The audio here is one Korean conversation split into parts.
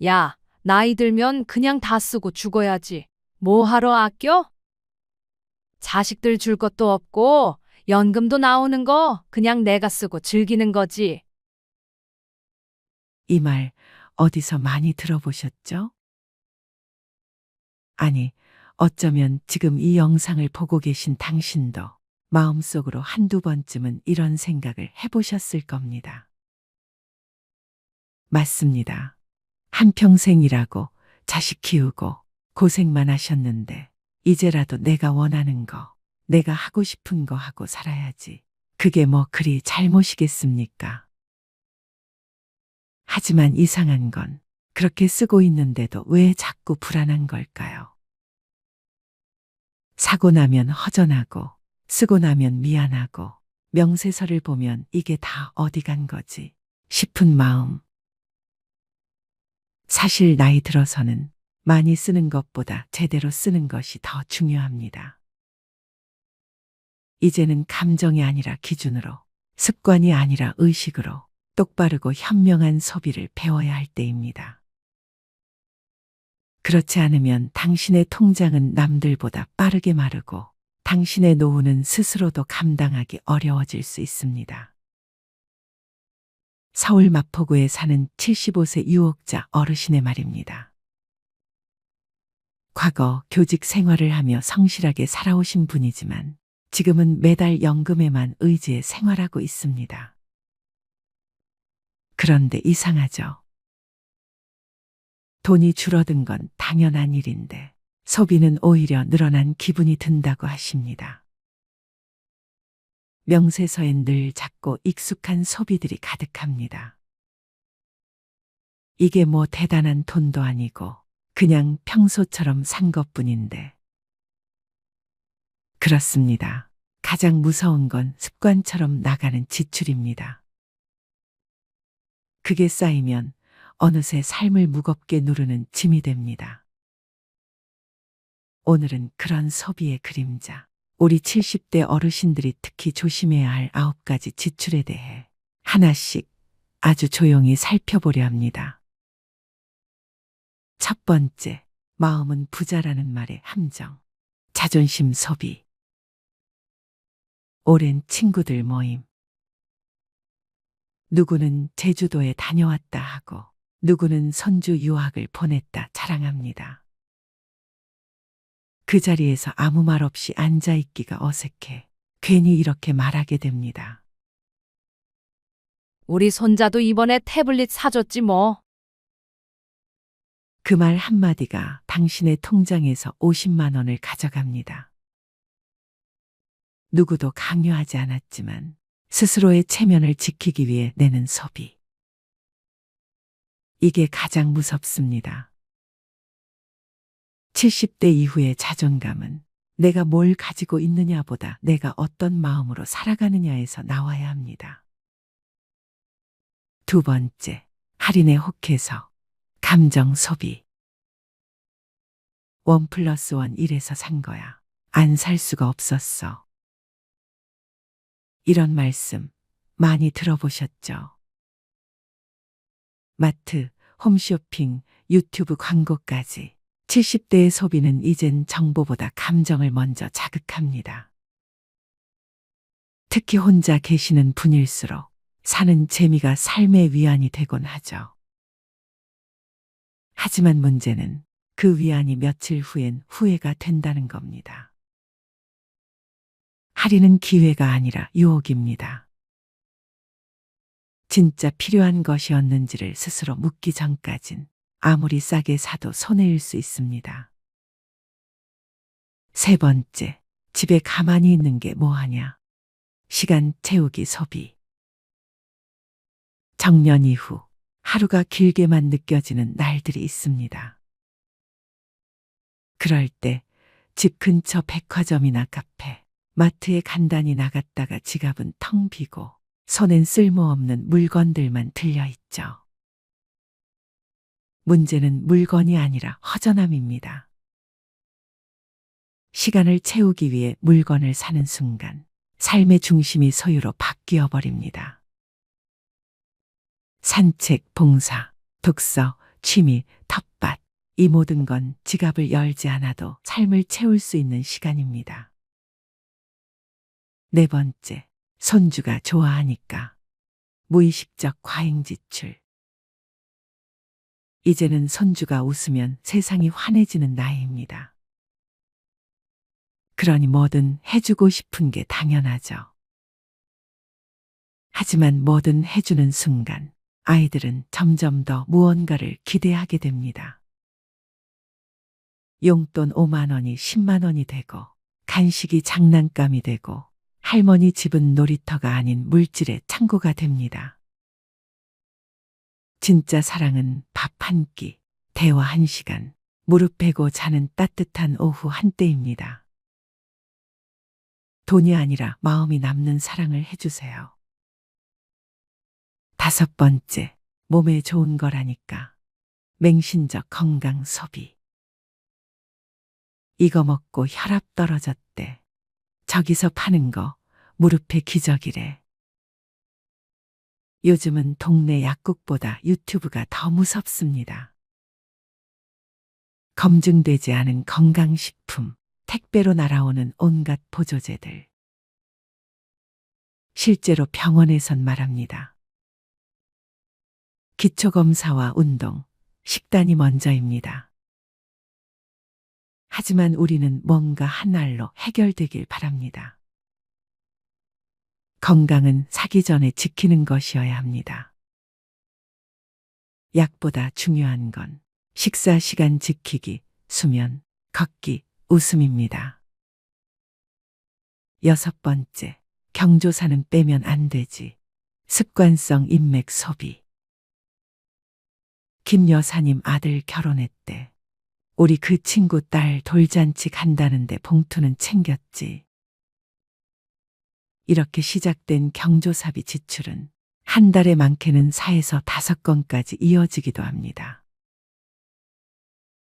야, 나이 들면 그냥 다 쓰고 죽어야지. 뭐 하러 아껴? 자식들 줄 것도 없고, 연금도 나오는 거 그냥 내가 쓰고 즐기는 거지. 이 말 어디서 많이 들어보셨죠? 아니, 어쩌면 지금 이 영상을 보고 계신 당신도 마음속으로 한두 번쯤은 이런 생각을 해보셨을 겁니다. 맞습니다. 한평생 일하고 자식 키우고 고생만 하셨는데 이제라도 내가 원하는 거, 내가 하고 싶은 거 하고 살아야지. 그게 뭐 그리 잘못이겠습니까? 하지만 이상한 건 그렇게 쓰고 있는데도 왜 자꾸 불안한 걸까요? 사고 나면 허전하고 쓰고 나면 미안하고 명세서를 보면 이게 다 어디 간 거지 싶은 마음. 사실 나이 들어서는 많이 쓰는 것보다 제대로 쓰는 것이 더 중요합니다. 이제는 감정이 아니라 기준으로, 습관이 아니라 의식으로 똑바르고 현명한 소비를 배워야 할 때입니다. 그렇지 않으면 당신의 통장은 남들보다 빠르게 마르고 당신의 노후는 스스로도 감당하기 어려워질 수 있습니다. 서울 마포구에 사는 75세 유혹자 어르신의 말입니다. 과거 교직 생활을 하며 성실하게 살아오신 분이지만 지금은 매달 연금에만 의지해 생활하고 있습니다. 그런데 이상하죠. 돈이 줄어든 건 당연한 일인데 소비는 오히려 늘어난 기분이 든다고 하십니다. 명세서엔 늘 작고 익숙한 소비들이 가득합니다. 이게 뭐 대단한 돈도 아니고 그냥 평소처럼 산 것뿐인데. 그렇습니다. 가장 무서운 건 습관처럼 나가는 지출입니다. 그게 쌓이면 어느새 삶을 무겁게 누르는 짐이 됩니다. 오늘은 그런 소비의 그림자, 우리 70대 어르신들이 특히 조심해야 할 9가지 지출에 대해 하나씩 아주 조용히 살펴보려 합니다. 첫 번째, 마음은 부자라는 말의 함정. 자존심 소비. 오랜 친구들 모임. 누구는 제주도에 다녀왔다 하고 누구는 선주 유학을 보냈다 자랑합니다. 그 자리에서 아무 말 없이 앉아있기가 어색해 괜히 이렇게 말하게 됩니다. 우리 손자도 이번에 태블릿 사줬지 뭐. 그 말 한마디가 당신의 통장에서 50만 원을 가져갑니다. 누구도 강요하지 않았지만 스스로의 체면을 지키기 위해 내는 소비. 이게 가장 무섭습니다. 70대 이후의 자존감은 내가 뭘 가지고 있느냐보다 내가 어떤 마음으로 살아가느냐에서 나와야 합니다. 두 번째, 할인에 혹해서 감정 소비. 1+1 이래서 산 거야. 안 살 수가 없었어. 이런 말씀 많이 들어보셨죠? 마트, 홈쇼핑, 유튜브 광고까지 70대의 소비는 이젠 정보보다 감정을 먼저 자극합니다. 특히 혼자 계시는 분일수록 사는 재미가 삶의 위안이 되곤 하죠. 하지만 문제는 그 위안이 며칠 후엔 후회가 된다는 겁니다. 할인은 기회가 아니라 유혹입니다. 진짜 필요한 것이었는지를 스스로 묻기 전까진 아무리 싸게 사도 손해일 수 있습니다. 세 번째, 집에 가만히 있는 게 뭐하냐? 시간 채우기 소비. 정년 이후 하루가 길게만 느껴지는 날들이 있습니다. 그럴 때 집 근처 백화점이나 카페, 마트에 간단히 나갔다가 지갑은 텅 비고 손엔 쓸모없는 물건들만 들려있죠. 문제는 물건이 아니라 허전함입니다. 시간을 채우기 위해 물건을 사는 순간 삶의 중심이 소유로 바뀌어 버립니다. 산책, 봉사, 독서, 취미, 텃밭, 이 모든 건 지갑을 열지 않아도 삶을 채울 수 있는 시간입니다. 네 번째, 손주가 좋아하니까. 무의식적 과잉 지출. 이제는 손주가 웃으면 세상이 환해지는 나이입니다. 그러니 뭐든 해주고 싶은 게 당연하죠. 하지만 뭐든 해주는 순간 아이들은 점점 더 무언가를 기대하게 됩니다. 용돈 5만 원이 10만 원이 되고 간식이 장난감이 되고 할머니 집은 놀이터가 아닌 물질의 창고가 됩니다. 진짜 사랑은 밥 한 끼, 대화 한 시간, 무릎 베고 자는 따뜻한 오후 한때입니다. 돈이 아니라 마음이 남는 사랑을 해주세요. 다섯 번째, 몸에 좋은 거라니까. 맹신적 건강 소비. 이거 먹고 혈압 떨어졌대. 저기서 파는 거 무릎에 기적이래. 요즘은 동네 약국보다 유튜브가 더 무섭습니다. 검증되지 않은 건강식품, 택배로 날아오는 온갖 보조제들. 실제로 병원에선 말합니다. 기초검사와 운동, 식단이 먼저입니다. 하지만 우리는 뭔가 하나로 해결되길 바랍니다. 건강은 사기 전에 지키는 것이어야 합니다. 약보다 중요한 건 식사 시간 지키기, 수면, 걷기, 웃음입니다. 여섯 번째, 경조사는 빼면 안 되지. 습관성 인맥 소비. 김 여사님 아들 결혼했대. 우리 그 친구 딸 돌잔치 간다는데 봉투는 챙겼지. 이렇게 시작된 경조사비 지출은 한 달에 많게는 4에서 5건까지 이어지기도 합니다.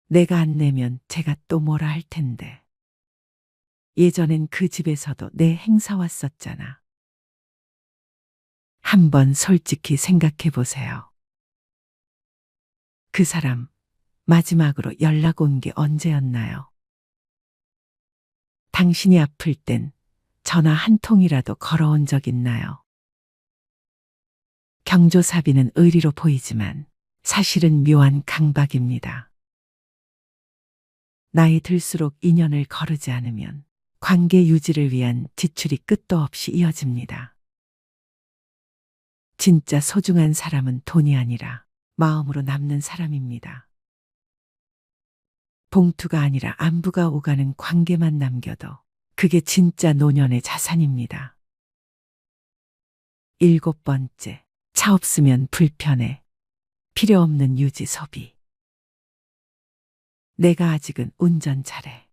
내가 안 내면 제가 또 뭐라 할 텐데. 예전엔 그 집에서도 내 행사 왔었잖아. 한번 솔직히 생각해 보세요. 그 사람 마지막으로 연락 온 게 언제였나요? 당신이 아플 땐 전화 한 통이라도 걸어온 적 있나요? 경조사비는 의리로 보이지만 사실은 묘한 강박입니다. 나이 들수록 인연을 거르지 않으면 관계 유지를 위한 지출이 끝도 없이 이어집니다. 진짜 소중한 사람은 돈이 아니라 마음으로 남는 사람입니다. 봉투가 아니라 안부가 오가는 관계만 남겨도 그게 진짜 노년의 자산입니다. 일곱 번째, 차 없으면 불편해. 필요 없는 유지 소비. 내가 아직은 운전 잘해.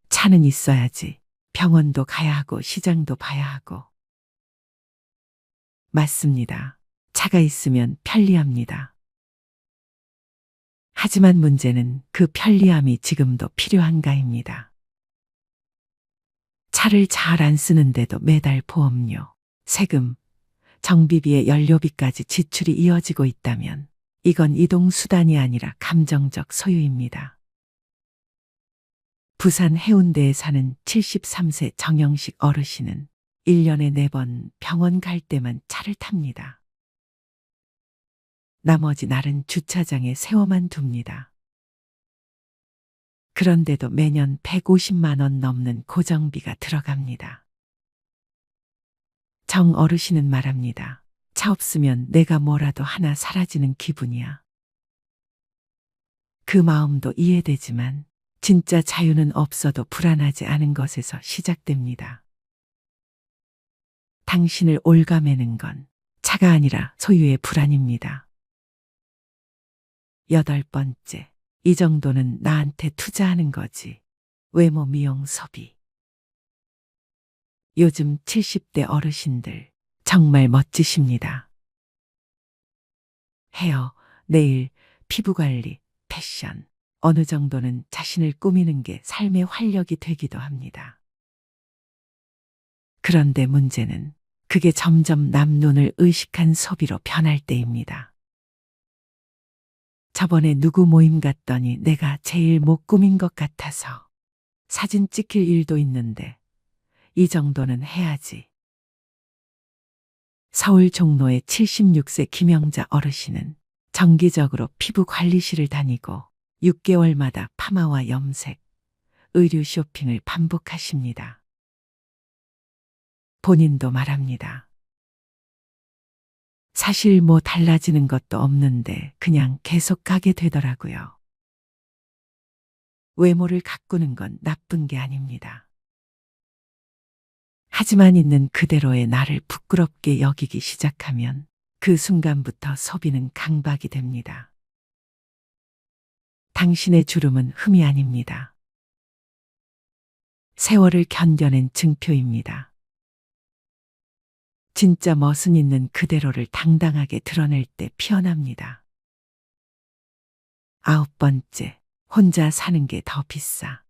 차는 있어야지. 병원도 가야 하고 시장도 봐야 하고. 맞습니다. 차가 있으면 편리합니다. 하지만 문제는 그 편리함이 지금도 필요한가입니다. 차를 잘 안 쓰는데도 매달 보험료, 세금, 정비비에 연료비까지 지출이 이어지고 있다면 이건 이동수단이 아니라 감정적 소유입니다. 부산 해운대에 사는 73세 정영식 어르신은 1년에 4번 병원 갈 때만 차를 탑니다. 나머지 날은 주차장에 세워만 둡니다. 그런데도 매년 150만 원 넘는 고정비가 들어갑니다. 정 어르신은 말합니다. 차 없으면 내가 뭐라도 하나 사라지는 기분이야. 그 마음도 이해되지만 진짜 자유는 없어도 불안하지 않은 것에서 시작됩니다. 당신을 올가매는 건 차가 아니라 소유의 불안입니다. 여덟 번째, 이 정도는 나한테 투자하는 거지. 외모 미용 소비. 요즘 70대 어르신들 정말 멋지십니다. 헤어, 네일, 피부관리, 패션, 어느 정도는 자신을 꾸미는 게 삶의 활력이 되기도 합니다. 그런데 문제는 그게 점점 남 눈을 의식한 소비로 변할 때입니다. 저번에 누구 모임 갔더니 내가 제일 못 꾸민 것 같아서 사진 찍힐 일도 있는데 이 정도는 해야지. 서울 종로의 76세 김영자 어르신은 정기적으로 피부 관리실을 다니고 6개월마다 파마와 염색, 의류 쇼핑을 반복하십니다. 본인도 말합니다. 사실 뭐 달라지는 것도 없는데 그냥 계속 가게 되더라고요. 외모를 가꾸는 건 나쁜 게 아닙니다. 하지만 있는 그대로의 나를 부끄럽게 여기기 시작하면 그 순간부터 소비는 강박이 됩니다. 당신의 주름은 흠이 아닙니다. 세월을 견뎌낸 증표입니다. 진짜 멋은 있는 그대로를 당당하게 드러낼 때 피어납니다. 9번째, 혼자 사는 게 더 비싸.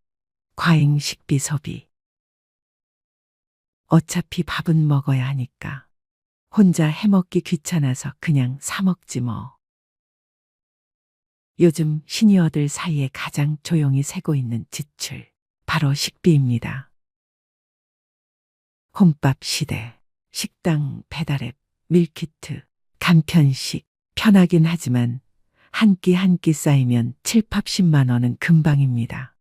과잉 식비 소비. 어차피 밥은 먹어야 하니까. 혼자 해먹기 귀찮아서 그냥 사 먹지 뭐. 요즘 시니어들 사이에 가장 조용히 새고 있는 지출. 바로 식비입니다. 혼밥 시대. 식당, 배달앱, 밀키트, 간편식. 편하긴 하지만 한 끼 한 끼 쌓이면 7, 80만 원은 금방입니다.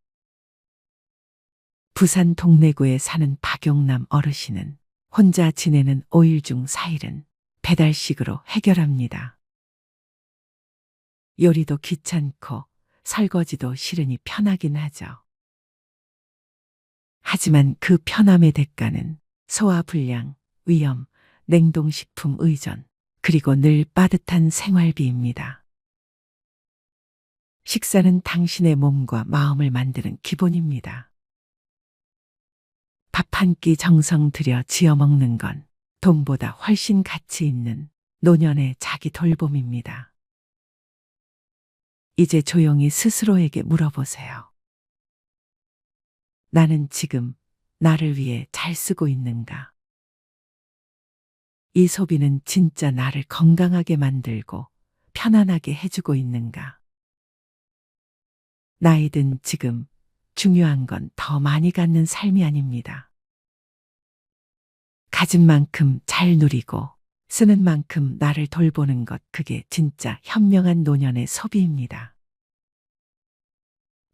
부산 동래구에 사는 박용남 어르신은 혼자 지내는 5일 중 4일은 배달식으로 해결합니다. 요리도 귀찮고 설거지도 싫으니 편하긴 하죠. 하지만 그 편함의 대가는 소화불량, 위염, 냉동식품 의존, 그리고 늘 빠듯한 생활비입니다. 식사는 당신의 몸과 마음을 만드는 기본입니다. 밥 한 끼 정성 들여 지어 먹는 건 돈보다 훨씬 가치 있는 노년의 자기 돌봄입니다. 이제 조용히 스스로에게 물어보세요. 나는 지금 나를 위해 잘 쓰고 있는가? 이 소비는 진짜 나를 건강하게 만들고 편안하게 해주고 있는가? 나이 든 지금 중요한 건 더 많이 갖는 삶이 아닙니다. 가진 만큼 잘 누리고 쓰는 만큼 나를 돌보는 것, 그게 진짜 현명한 노년의 소비입니다.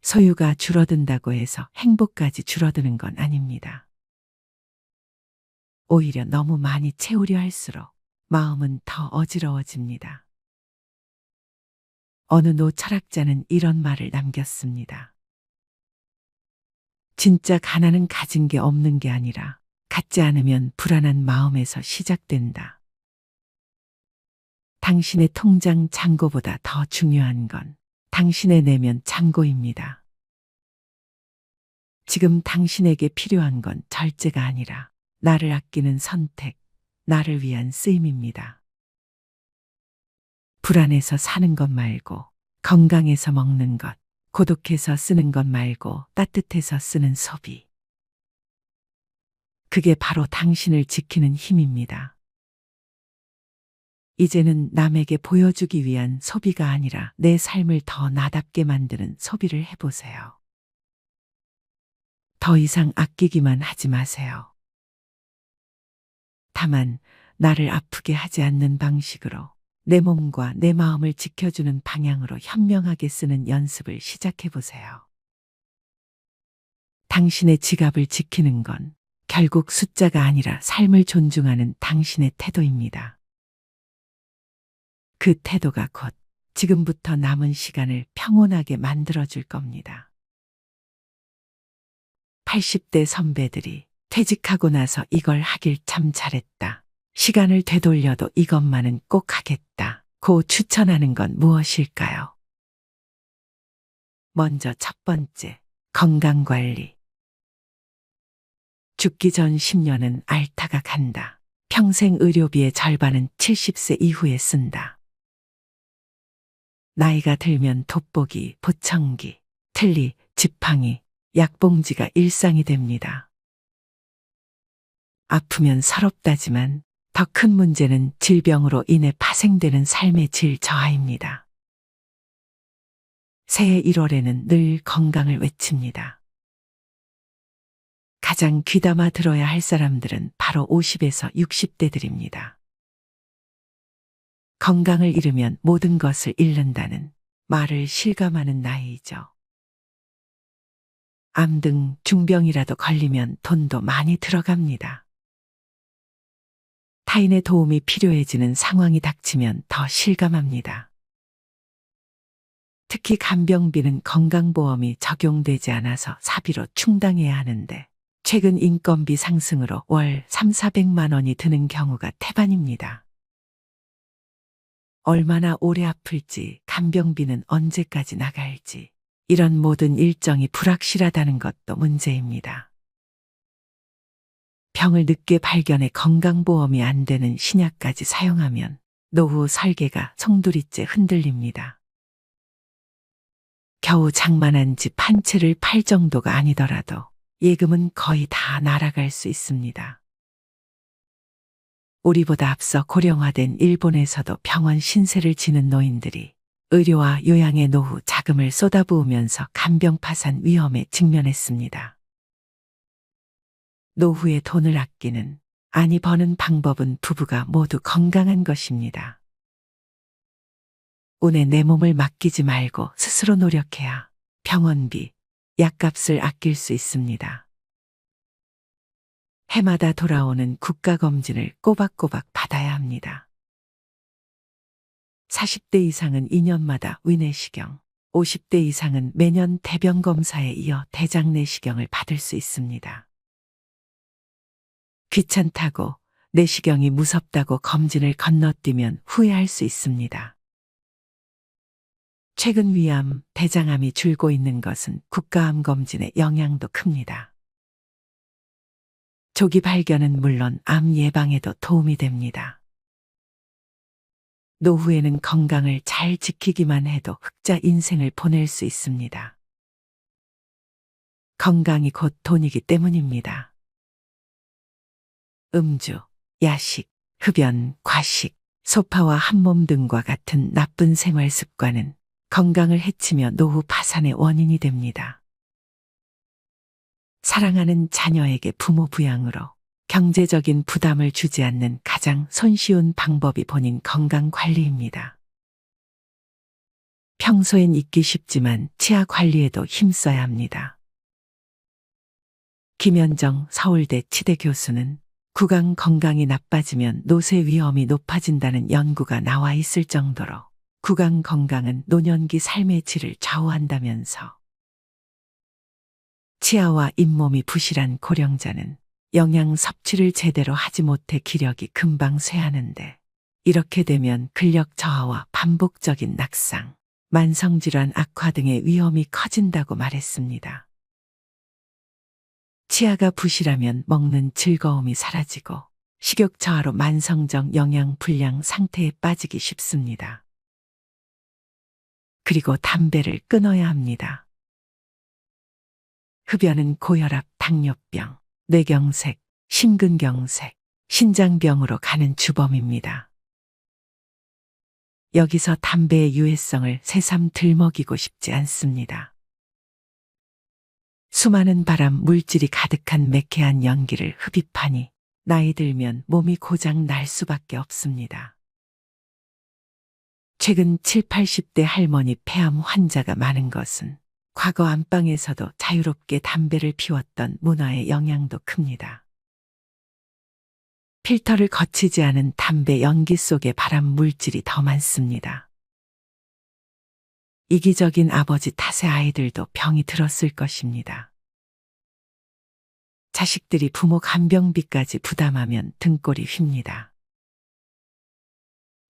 소유가 줄어든다고 해서 행복까지 줄어드는 건 아닙니다. 오히려 너무 많이 채우려 할수록 마음은 더 어지러워집니다. 어느 노 철학자는 이런 말을 남겼습니다. 진짜 가난은 가진 게 없는 게 아니라 갖지 않으면 불안한 마음에서 시작된다. 당신의 통장 잔고보다 더 중요한 건 당신의 내면 잔고입니다. 지금 당신에게 필요한 건 절제가 아니라 나를 아끼는 선택, 나를 위한 쓰임입니다. 불안해서 사는 것 말고, 건강해서 먹는 것, 고독해서 쓰는 것 말고 따뜻해서 쓰는 소비. 그게 바로 당신을 지키는 힘입니다. 이제는 남에게 보여주기 위한 소비가 아니라 내 삶을 더 나답게 만드는 소비를 해보세요. 더 이상 아끼기만 하지 마세요. 다만 나를 아프게 하지 않는 방식으로 내 몸과 내 마음을 지켜주는 방향으로 현명하게 쓰는 연습을 시작해 보세요. 당신의 지갑을 지키는 건 결국 숫자가 아니라 삶을 존중하는 당신의 태도입니다. 그 태도가 곧 지금부터 남은 시간을 평온하게 만들어줄 겁니다. 80대 선배들이 퇴직하고 나서 이걸 하길 참 잘했다. 시간을 되돌려도 이것만은 꼭 하겠다. 고 추천하는 건 무엇일까요? 먼저 첫 번째, 건강관리. 죽기 전 10년은 앓다가 간다. 평생 의료비의 절반은 70세 이후에 쓴다. 나이가 들면 돋보기, 보청기, 틀니, 지팡이, 약봉지가 일상이 됩니다. 아프면 서럽다지만 더 큰 문제는 질병으로 인해 파생되는 삶의 질 저하입니다. 새해 1월에는 늘 건강을 외칩니다. 가장 귀담아 들어야 할 사람들은 바로 50에서 60대들입니다. 건강을 잃으면 모든 것을 잃는다는 말을 실감하는 나이이죠. 암 등 중병이라도 걸리면 돈도 많이 들어갑니다. 타인의 도움이 필요해지는 상황이 닥치면 더 실감합니다. 특히 간병비는 건강보험이 적용되지 않아서 사비로 충당해야 하는데 최근 인건비 상승으로 월 3, 400만 원이 드는 경우가 태반입니다. 얼마나 오래 아플지, 간병비는 언제까지 나갈지, 이런 모든 일정이 불확실하다는 것도 문제입니다. 병을 늦게 발견해 건강보험이 안 되는 신약까지 사용하면 노후 설계가 송두리째 흔들립니다. 겨우 장만한 집 한 채를 팔 정도가 아니더라도 예금은 거의 다 날아갈 수 있습니다. 우리보다 앞서 고령화된 일본에서도 병원 신세를 지는 노인들이 의료와 요양의 노후 자금을 쏟아부으면서 간병 파산 위험에 직면했습니다. 노후에 돈을 아끼는, 아니 버는 방법은 부부가 모두 건강한 것입니다. 운에 내 몸을 맡기지 말고 스스로 노력해야 병원비, 약값을 아낄 수 있습니다. 해마다 돌아오는 국가검진을 꼬박꼬박 받아야 합니다. 40대 이상은 2년마다 위내시경, 50대 이상은 매년 대변검사에 이어 대장내시경을 받을 수 있습니다. 귀찮다고, 내시경이 무섭다고 검진을 건너뛰면 후회할 수 있습니다. 최근 위암, 대장암이 줄고 있는 것은 국가암 검진의 영향도 큽니다. 조기 발견은 물론 암 예방에도 도움이 됩니다. 노후에는 건강을 잘 지키기만 해도 흑자 인생을 보낼 수 있습니다. 건강이 곧 돈이기 때문입니다. 음주, 야식, 흡연, 과식, 소파와 한몸 등과 같은 나쁜 생활 습관은 건강을 해치며 노후 파산의 원인이 됩니다. 사랑하는 자녀에게 부모 부양으로 경제적인 부담을 주지 않는 가장 손쉬운 방법이 본인 건강 관리입니다. 평소엔 잊기 쉽지만 치아 관리에도 힘써야 합니다. 김현정 서울대 치대 교수는 구강 건강이 나빠지면 노쇠 위험이 높아진다는 연구가 나와 있을 정도로 구강 건강은 노년기 삶의 질을 좌우한다면서 치아와 잇몸이 부실한 고령자는 영양 섭취를 제대로 하지 못해 기력이 금방 쇠하는데 이렇게 되면 근력 저하와 반복적인 낙상, 만성질환 악화 등의 위험이 커진다고 말했습니다. 치아가 부실하면 먹는 즐거움이 사라지고 식욕 저하로 만성적 영양 불량 상태에 빠지기 쉽습니다. 그리고 담배를 끊어야 합니다. 흡연은 고혈압, 당뇨병, 뇌경색, 심근경색, 신장병으로 가는 주범입니다. 여기서 담배의 유해성을 새삼 들먹이고 싶지 않습니다. 수많은 발암 물질이 가득한 매캐한 연기를 흡입하니 나이 들면 몸이 고장 날 수밖에 없습니다. 최근 7, 80대 할머니 폐암 환자가 많은 것은 과거 안방에서도 자유롭게 담배를 피웠던 문화의 영향도 큽니다. 필터를 거치지 않은 담배 연기 속에 발암 물질이 더 많습니다. 이기적인 아버지 탓에 아이들도 병이 들었을 것입니다. 자식들이 부모 간병비까지 부담하면 등골이 휩니다.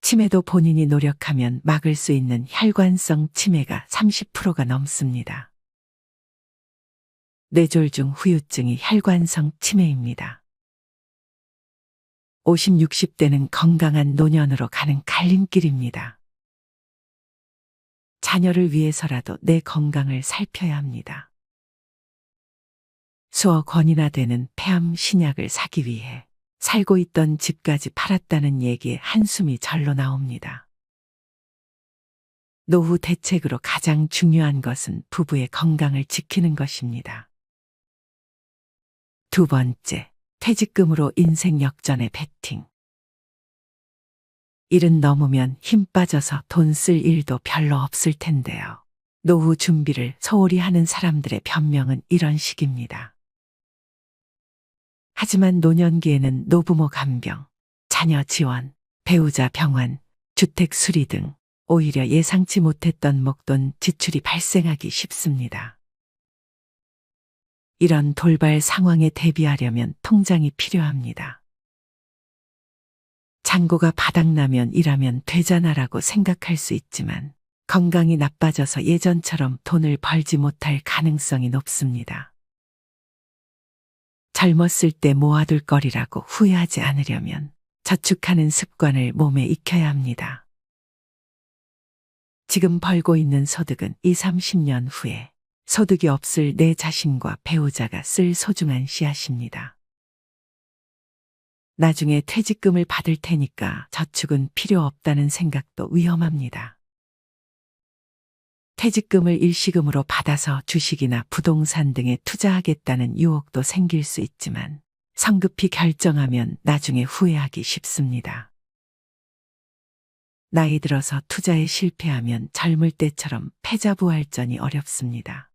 치매도 본인이 노력하면 막을 수 있는 혈관성 치매가 30%가 넘습니다. 뇌졸중 후유증이 혈관성 치매입니다. 50, 60대는 건강한 노년으로 가는 갈림길입니다. 자녀를 위해서라도 내 건강을 살펴야 합니다. 수억 원이나 되는 폐암 신약을 사기 위해 살고 있던 집까지 팔았다는 얘기에 한숨이 절로 나옵니다. 노후 대책으로 가장 중요한 것은 부부의 건강을 지키는 것입니다. 두 번째, 퇴직금으로 인생 역전의 베팅. 일은 넘으면 힘 빠져서 돈 쓸 일도 별로 없을 텐데요. 노후 준비를 소홀히 하는 사람들의 변명은 이런 식입니다. 하지만 노년기에는 노부모 간병, 자녀 지원, 배우자 병환, 주택 수리 등 오히려 예상치 못했던 목돈 지출이 발생하기 쉽습니다. 이런 돌발 상황에 대비하려면 통장이 필요합니다. 잔고가 바닥나면 일하면 되잖아라고 생각할 수 있지만 건강이 나빠져서 예전처럼 돈을 벌지 못할 가능성이 높습니다. 젊었을 때 모아둘 거리라고 후회하지 않으려면 저축하는 습관을 몸에 익혀야 합니다. 지금 벌고 있는 소득은 20, 30년 후에 소득이 없을 내 자신과 배우자가 쓸 소중한 씨앗입니다. 나중에 퇴직금을 받을 테니까 저축은 필요 없다는 생각도 위험합니다. 퇴직금을 일시금으로 받아서 주식이나 부동산 등에 투자하겠다는 유혹도 생길 수 있지만 성급히 결정하면 나중에 후회하기 쉽습니다. 나이 들어서 투자에 실패하면 젊을 때처럼 패자부활전이 어렵습니다.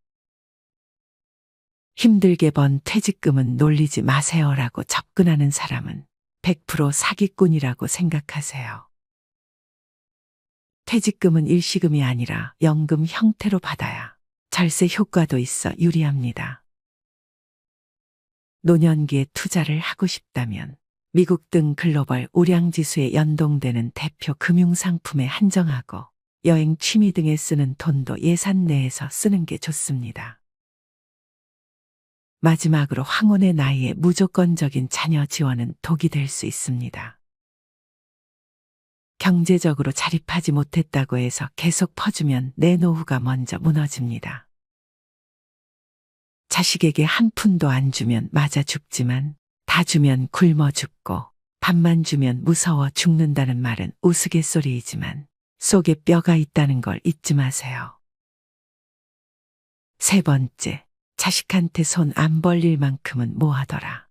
힘들게 번 퇴직금은 놀리지 마세요라고 접근하는 사람은 100% 사기꾼이라고 생각하세요. 퇴직금은 일시금이 아니라 연금 형태로 받아야 절세 효과도 있어 유리합니다. 노년기에 투자를 하고 싶다면 미국 등 글로벌 우량지수에 연동되는 대표 금융상품에 한정하고 여행 취미 등에 쓰는 돈도 예산 내에서 쓰는 게 좋습니다. 마지막으로 황혼의 나이에 무조건적인 자녀 지원은 독이 될 수 있습니다. 경제적으로 자립하지 못했다고 해서 계속 퍼주면 내 노후가 먼저 무너집니다. 자식에게 한 푼도 안 주면 맞아 죽지만 다 주면 굶어 죽고 밥만 주면 무서워 죽는다는 말은 우스갯소리이지만 속에 뼈가 있다는 걸 잊지 마세요. 세 번째, 자식한테 손 안 벌릴 만큼은 모아둬라.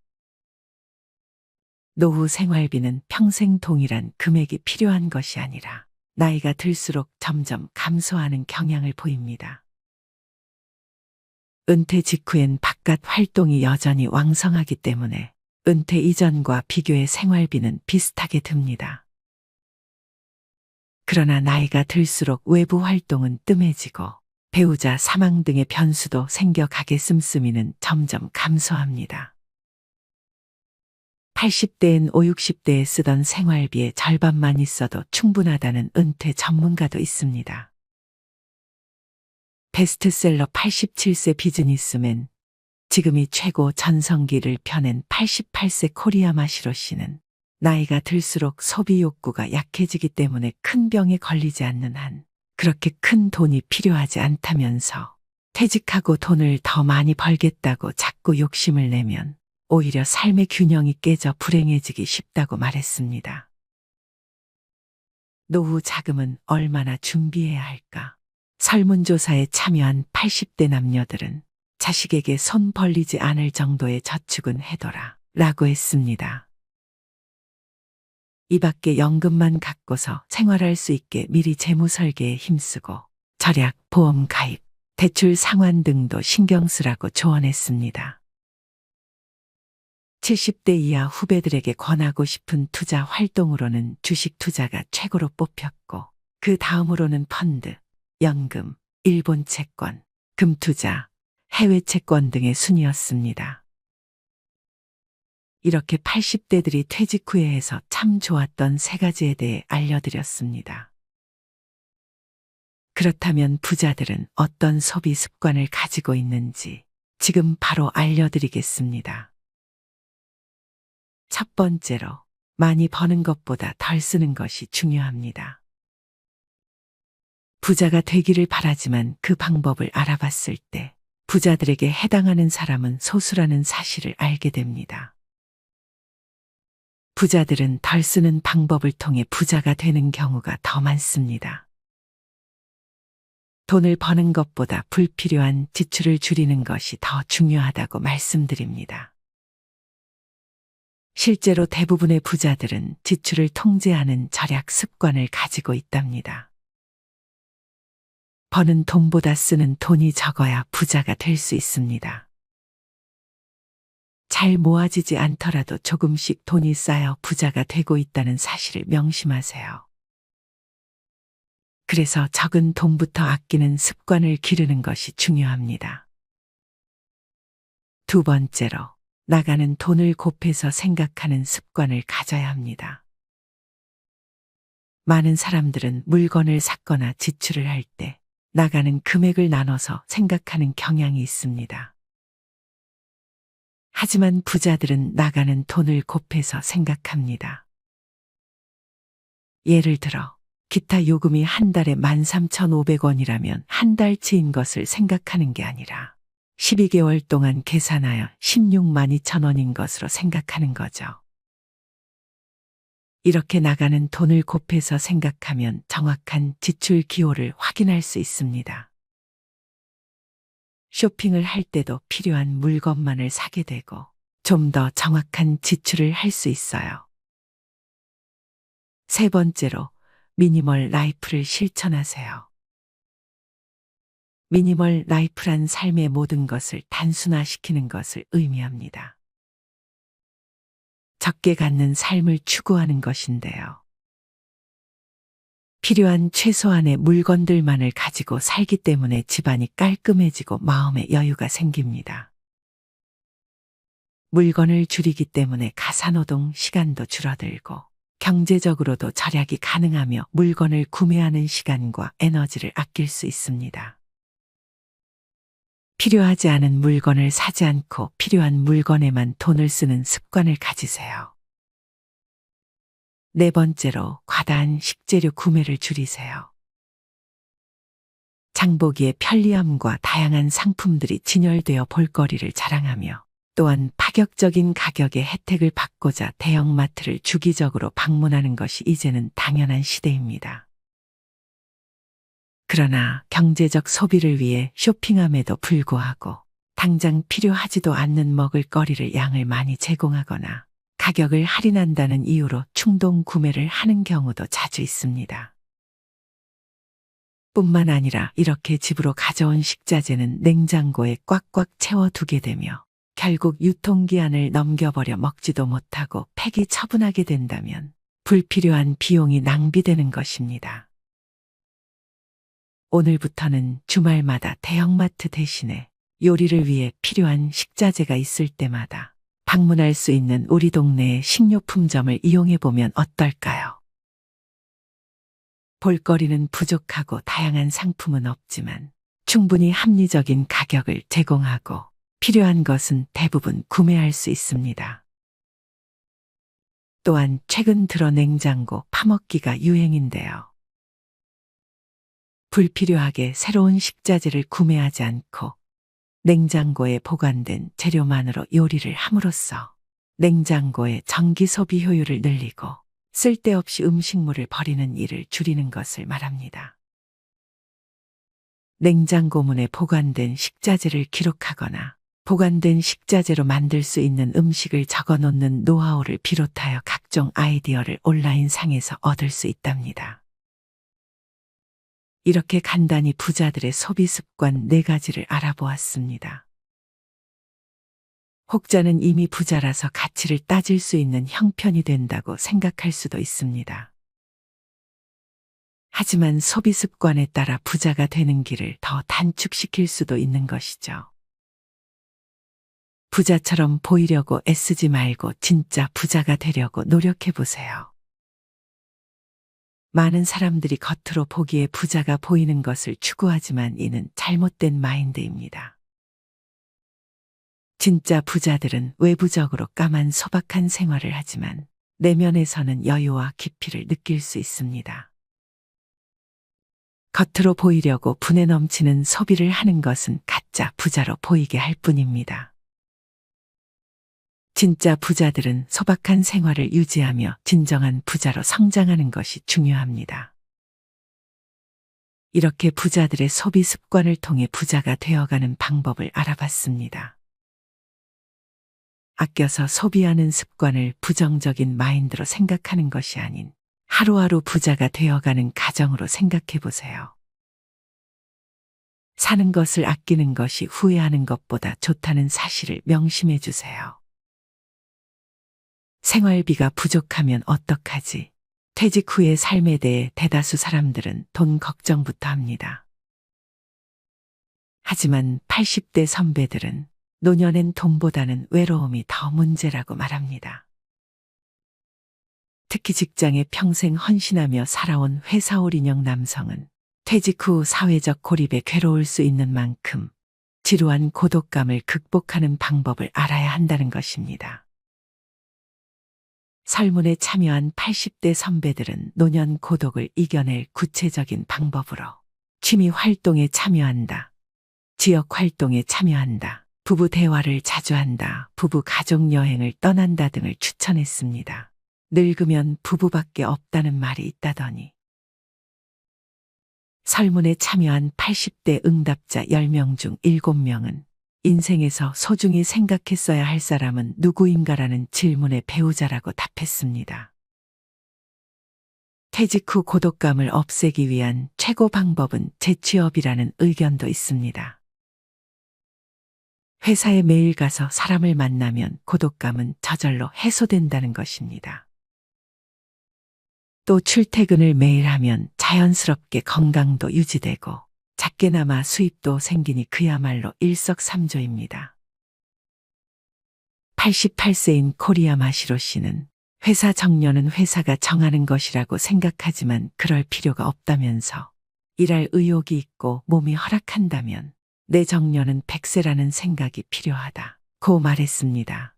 노후 생활비는 평생 동일한 금액이 필요한 것이 아니라 나이가 들수록 점점 감소하는 경향을 보입니다. 은퇴 직후엔 바깥 활동이 여전히 왕성하기 때문에 은퇴 이전과 비교해 생활비는 비슷하게 듭니다. 그러나 나이가 들수록 외부 활동은 뜸해지고 배우자 사망 등의 변수도 생겨가게 씀씀이는 점점 감소합니다. 80대엔 5, 60대에 쓰던 생활비의 절반만 있어도 충분하다는 은퇴 전문가도 있습니다. 베스트셀러 87세 비즈니스맨, 지금이 최고 전성기를 펴낸 88세 코리아 마시로 씨는 나이가 들수록 소비 욕구가 약해지기 때문에 큰 병에 걸리지 않는 한 그렇게 큰 돈이 필요하지 않다면서 퇴직하고 돈을 더 많이 벌겠다고 자꾸 욕심을 내면 오히려 삶의 균형이 깨져 불행해지기 쉽다고 말했습니다. 노후 자금은 얼마나 준비해야 할까? 설문조사에 참여한 80대 남녀들은 자식에게 손 벌리지 않을 정도의 저축은 해둬라 라고 했습니다. 이 밖에 연금만 갖고서 생활할 수 있게 미리 재무 설계에 힘쓰고 절약, 보험 가입, 대출 상환 등도 신경 쓰라고 조언했습니다. 70대 이하 후배들에게 권하고 싶은 투자 활동으로는 주식 투자가 최고로 뽑혔고 그 다음으로는 펀드, 연금, 일본 채권, 금투자, 해외 채권 등의 순이었습니다. 이렇게 80대들이 퇴직 후에 해서 참 좋았던 세 가지에 대해 알려드렸습니다. 그렇다면 부자들은 어떤 소비 습관을 가지고 있는지 지금 바로 알려드리겠습니다. 첫 번째로, 많이 버는 것보다 덜 쓰는 것이 중요합니다. 부자가 되기를 바라지만 그 방법을 알아봤을 때 부자들에게 해당하는 사람은 소수라는 사실을 알게 됩니다. 부자들은 덜 쓰는 방법을 통해 부자가 되는 경우가 더 많습니다. 돈을 버는 것보다 불필요한 지출을 줄이는 것이 더 중요하다고 말씀드립니다. 실제로 대부분의 부자들은 지출을 통제하는 절약 습관을 가지고 있답니다. 버는 돈보다 쓰는 돈이 적어야 부자가 될 수 있습니다. 잘 모아지지 않더라도 조금씩 돈이 쌓여 부자가 되고 있다는 사실을 명심하세요. 그래서 적은 돈부터 아끼는 습관을 기르는 것이 중요합니다. 두 번째로, 나가는 돈을 곱해서 생각하는 습관을 가져야 합니다. 많은 사람들은 물건을 샀거나 지출을 할 때 나가는 금액을 나눠서 생각하는 경향이 있습니다. 하지만 부자들은 나가는 돈을 곱해서 생각합니다. 예를 들어, 기타 요금이 한 달에 13,500원이라면 한 달치인 것을 생각하는 게 아니라 12개월 동안 계산하여 16만 2천 원인 것으로 생각하는 거죠. 이렇게 나가는 돈을 곱해서 생각하면 정확한 지출 기호를 확인할 수 있습니다. 쇼핑을 할 때도 필요한 물건만을 사게 되고 좀 더 정확한 지출을 할 수 있어요. 세 번째로, 미니멀 라이프를 실천하세요. 미니멀 라이프란 삶의 모든 것을 단순화시키는 것을 의미합니다. 적게 갖는 삶을 추구하는 것인데요. 필요한 최소한의 물건들만을 가지고 살기 때문에 집안이 깔끔해지고 마음의 여유가 생깁니다. 물건을 줄이기 때문에 가사노동 시간도 줄어들고 경제적으로도 절약이 가능하며 물건을 구매하는 시간과 에너지를 아낄 수 있습니다. 필요하지 않은 물건을 사지 않고 필요한 물건에만 돈을 쓰는 습관을 가지세요. 네 번째로, 과다한 식재료 구매를 줄이세요. 장보기의 편리함과 다양한 상품들이 진열되어 볼거리를 자랑하며 또한 파격적인 가격의 혜택을 받고자 대형마트를 주기적으로 방문하는 것이 이제는 당연한 시대입니다. 그러나 경제적 소비를 위해 쇼핑함에도 불구하고 당장 필요하지도 않는 먹을거리를 양을 많이 제공하거나 가격을 할인한다는 이유로 충동 구매를 하는 경우도 자주 있습니다. 뿐만 아니라 이렇게 집으로 가져온 식자재는 냉장고에 꽉꽉 채워두게 되며 결국 유통기한을 넘겨버려 먹지도 못하고 폐기 처분하게 된다면 불필요한 비용이 낭비되는 것입니다. 오늘부터는 주말마다 대형마트 대신에 요리를 위해 필요한 식자재가 있을 때마다 방문할 수 있는 우리 동네의 식료품점을 이용해 보면 어떨까요? 볼거리는 부족하고 다양한 상품은 없지만 충분히 합리적인 가격을 제공하고 필요한 것은 대부분 구매할 수 있습니다. 또한 최근 들어 냉장고 파먹기가 유행인데요. 불필요하게 새로운 식자재를 구매하지 않고 냉장고에 보관된 재료만으로 요리를 함으로써 냉장고의 전기 소비 효율을 늘리고 쓸데없이 음식물을 버리는 일을 줄이는 것을 말합니다. 냉장고문에 보관된 식자재를 기록하거나 보관된 식자재로 만들 수 있는 음식을 적어 놓는 노하우를 비롯하여 각종 아이디어를 온라인상에서 얻을 수 있답니다. 이렇게 간단히 부자들의 소비 습관 4가지를 알아보았습니다. 혹자는 이미 부자라서 가치를 따질 수 있는 형편이 된다고 생각할 수도 있습니다. 하지만 소비 습관에 따라 부자가 되는 길을 더 단축시킬 수도 있는 것이죠. 부자처럼 보이려고 애쓰지 말고 진짜 부자가 되려고 노력해 보세요. 많은 사람들이 겉으로 보기에 부자가 보이는 것을 추구하지만 이는 잘못된 마인드입니다. 진짜 부자들은 외부적으로 까만 소박한 생활을 하지만 내면에서는 여유와 깊이를 느낄 수 있습니다. 겉으로 보이려고 분에 넘치는 소비를 하는 것은 가짜 부자로 보이게 할 뿐입니다. 진짜 부자들은 소박한 생활을 유지하며 진정한 부자로 성장하는 것이 중요합니다. 이렇게 부자들의 소비 습관을 통해 부자가 되어가는 방법을 알아봤습니다. 아껴서 소비하는 습관을 부정적인 마인드로 생각하는 것이 아닌 하루하루 부자가 되어가는 가정으로 생각해 보세요. 사는 것을 아끼는 것이 후회하는 것보다 좋다는 사실을 명심해 주세요. 생활비가 부족하면 어떡하지? 퇴직 후의 삶에 대해 대다수 사람들은 돈 걱정부터 합니다. 하지만 80대 선배들은 노년엔 돈보다는 외로움이 더 문제라고 말합니다. 특히 직장에 평생 헌신하며 살아온 회사올인형 남성은 퇴직 후 사회적 고립에 괴로울 수 있는 만큼 지루한 고독감을 극복하는 방법을 알아야 한다는 것입니다. 설문에 참여한 80대 선배들은 노년 고독을 이겨낼 구체적인 방법으로 취미 활동에 참여한다, 지역 활동에 참여한다, 부부 대화를 자주 한다, 부부 가족 여행을 떠난다 등을 추천했습니다. 늙으면 부부밖에 없다는 말이 있다더니. 설문에 참여한 80대 응답자 10명 중 7명은 인생에서 소중히 생각했어야 할 사람은 누구인가라는 질문에 배우자라고 답했습니다. 퇴직 후 고독감을 없애기 위한 최고 방법은 재취업이라는 의견도 있습니다. 회사에 매일 가서 사람을 만나면 고독감은 저절로 해소된다는 것입니다. 또 출퇴근을 매일 하면 자연스럽게 건강도 유지되고 작게나마 수입도 생기니 그야말로 일석삼조입니다. 88세인 코리아 마시로 씨는 회사 정년은 회사가 정하는 것이라고 생각하지만 그럴 필요가 없다면서 일할 의욕이 있고 몸이 허락한다면 내 정년은 100세라는 생각이 필요하다고 말했습니다.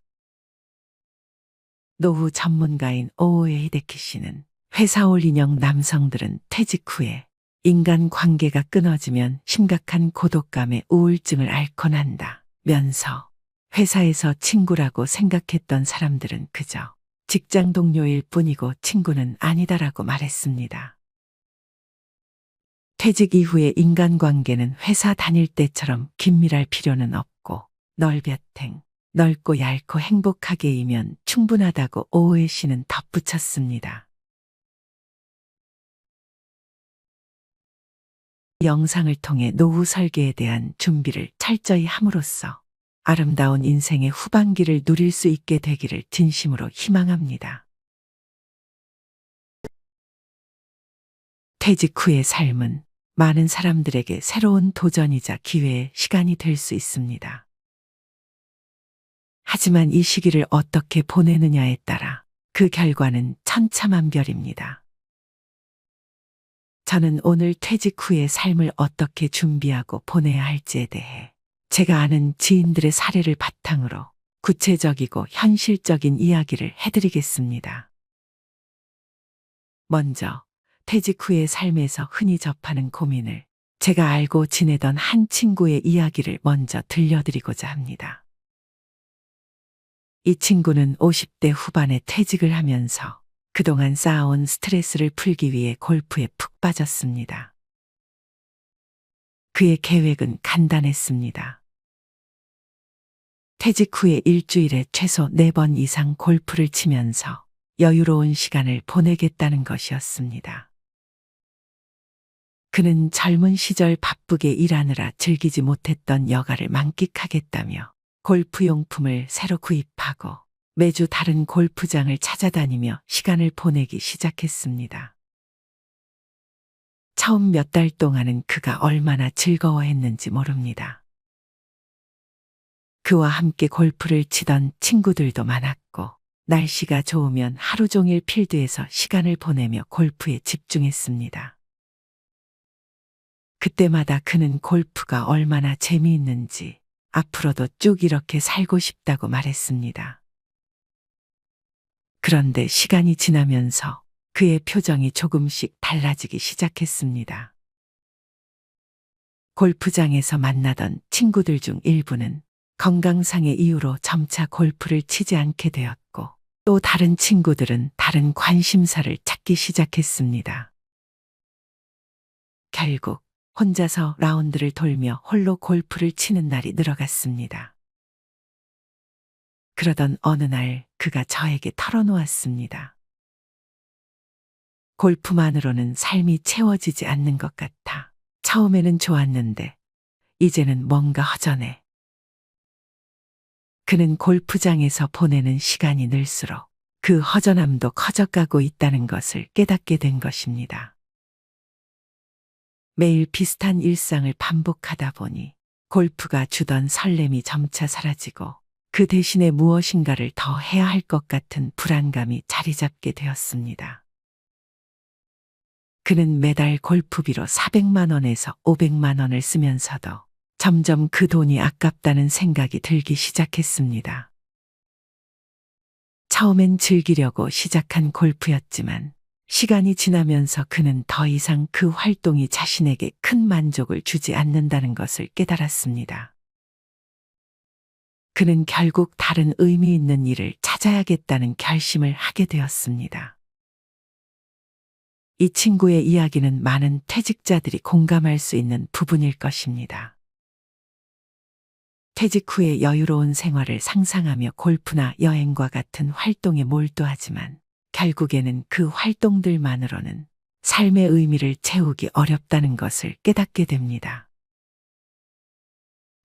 노후 전문가인 오오에 히데키 씨는 회사올인형 남성들은 퇴직 후에 인간관계가 끊어지면 심각한 고독감에 우울증을 앓곤 한다면서 회사에서 친구라고 생각했던 사람들은 그저 직장 동료일 뿐이고 친구는 아니다라고 말했습니다. 퇴직 이후의 인간관계는 회사 다닐 때처럼 긴밀할 필요는 없고 널볕행, 넓고 얇고 행복하게이면 충분하다고 오오에 씨는 덧붙였습니다. 영상을 통해 노후 설계에 대한 준비를 철저히 함으로써 아름다운 인생의 후반기를 누릴 수 있게 되기를 진심으로 희망합니다. 퇴직 후의 삶은 많은 사람들에게 새로운 도전이자 기회의 시간이 될 수 있습니다. 하지만 이 시기를 어떻게 보내느냐에 따라 그 결과는 천차만별입니다. 저는 오늘 퇴직 후의 삶을 어떻게 준비하고 보내야 할지에 대해 제가 아는 지인들의 사례를 바탕으로 구체적이고 현실적인 이야기를 해드리겠습니다. 먼저 퇴직 후의 삶에서 흔히 접하는 고민을 제가 알고 지내던 한 친구의 이야기를 먼저 들려드리고자 합니다. 이 친구는 50대 후반에 퇴직을 하면서 그동안 쌓아온 스트레스를 풀기 위해 골프에 푹 빠졌습니다. 그의 계획은 간단했습니다. 퇴직 후에 일주일에 최소 4번 이상 골프를 치면서 여유로운 시간을 보내겠다는 것이었습니다. 그는 젊은 시절 바쁘게 일하느라 즐기지 못했던 여가를 만끽하겠다며 골프용품을 새로 구입하고 매주 다른 골프장을 찾아다니며 시간을 보내기 시작했습니다. 처음 몇 달 동안은 그가 얼마나 즐거워했는지 모릅니다. 그와 함께 골프를 치던 친구들도 많았고 날씨가 좋으면 하루 종일 필드에서 시간을 보내며 골프에 집중했습니다. 그때마다 그는 골프가 얼마나 재미있는지 앞으로도 쭉 이렇게 살고 싶다고 말했습니다. 그런데 시간이 지나면서 그의 표정이 조금씩 달라지기 시작했습니다. 골프장에서 만나던 친구들 중 일부는 건강상의 이유로 점차 골프를 치지 않게 되었고 또 다른 친구들은 다른 관심사를 찾기 시작했습니다. 결국 혼자서 라운드를 돌며 홀로 골프를 치는 날이 늘어갔습니다. 그러던 어느 날 그가 저에게 털어놓았습니다. 골프만으로는 삶이 채워지지 않는 것 같아. 처음에는 좋았는데 이제는 뭔가 허전해. 그는 골프장에서 보내는 시간이 늘수록 그 허전함도 커져가고 있다는 것을 깨닫게 된 것입니다. 매일 비슷한 일상을 반복하다 보니 골프가 주던 설렘이 점차 사라지고 그 대신에 무엇인가를 더 해야 할 것 같은 불안감이 자리 잡게 되었습니다. 그는 매달 골프비로 400만 원에서 500만 원을 쓰면서도 점점 그 돈이 아깝다는 생각이 들기 시작했습니다. 처음엔 즐기려고 시작한 골프였지만 시간이 지나면서 그는 더 이상 그 활동이 자신에게 큰 만족을 주지 않는다는 것을 깨달았습니다. 그는 결국 다른 의미 있는 일을 찾아야겠다는 결심을 하게 되었습니다. 이 친구의 이야기는 많은 퇴직자들이 공감할 수 있는 부분일 것입니다. 퇴직 후의 여유로운 생활을 상상하며 골프나 여행과 같은 활동에 몰두하지만 결국에는 그 활동들만으로는 삶의 의미를 채우기 어렵다는 것을 깨닫게 됩니다.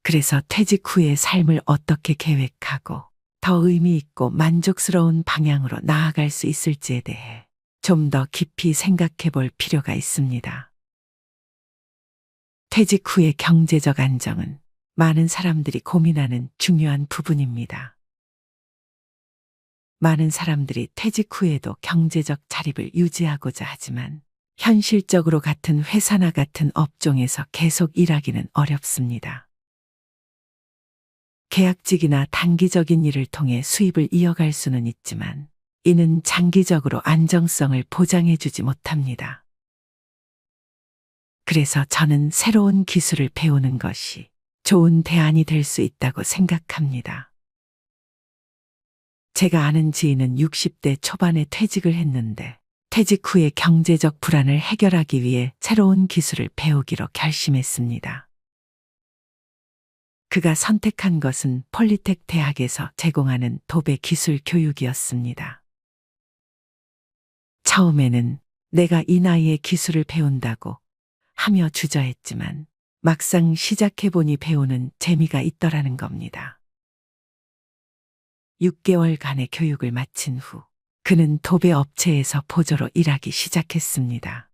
그래서 퇴직 후의 삶을 어떻게 계획하고 더 의미 있고 만족스러운 방향으로 나아갈 수 있을지에 대해 좀 더 깊이 생각해 볼 필요가 있습니다. 퇴직 후의 경제적 안정은 많은 사람들이 고민하는 중요한 부분입니다. 많은 사람들이 퇴직 후에도 경제적 자립을 유지하고자 하지만 현실적으로 같은 회사나 같은 업종에서 계속 일하기는 어렵습니다. 계약직이나 단기적인 일을 통해 수입을 이어갈 수는 있지만 이는 장기적으로 안정성을 보장해주지 못합니다. 그래서 저는 새로운 기술을 배우는 것이 좋은 대안이 될 수 있다고 생각합니다. 제가 아는 지인은 60대 초반에 퇴직을 했는데 퇴직 후의 경제적 불안을 해결하기 위해 새로운 기술을 배우기로 결심했습니다. 그가 선택한 것은 폴리텍 대학에서 제공하는 도배 기술 교육이었습니다. 처음에는 내가 이 나이에 기술을 배운다고 하며 주저했지만 막상 시작해보니 배우는 재미가 있더라는 겁니다. 6개월간의 교육을 마친 후 그는 도배 업체에서 보조로 일하기 시작했습니다.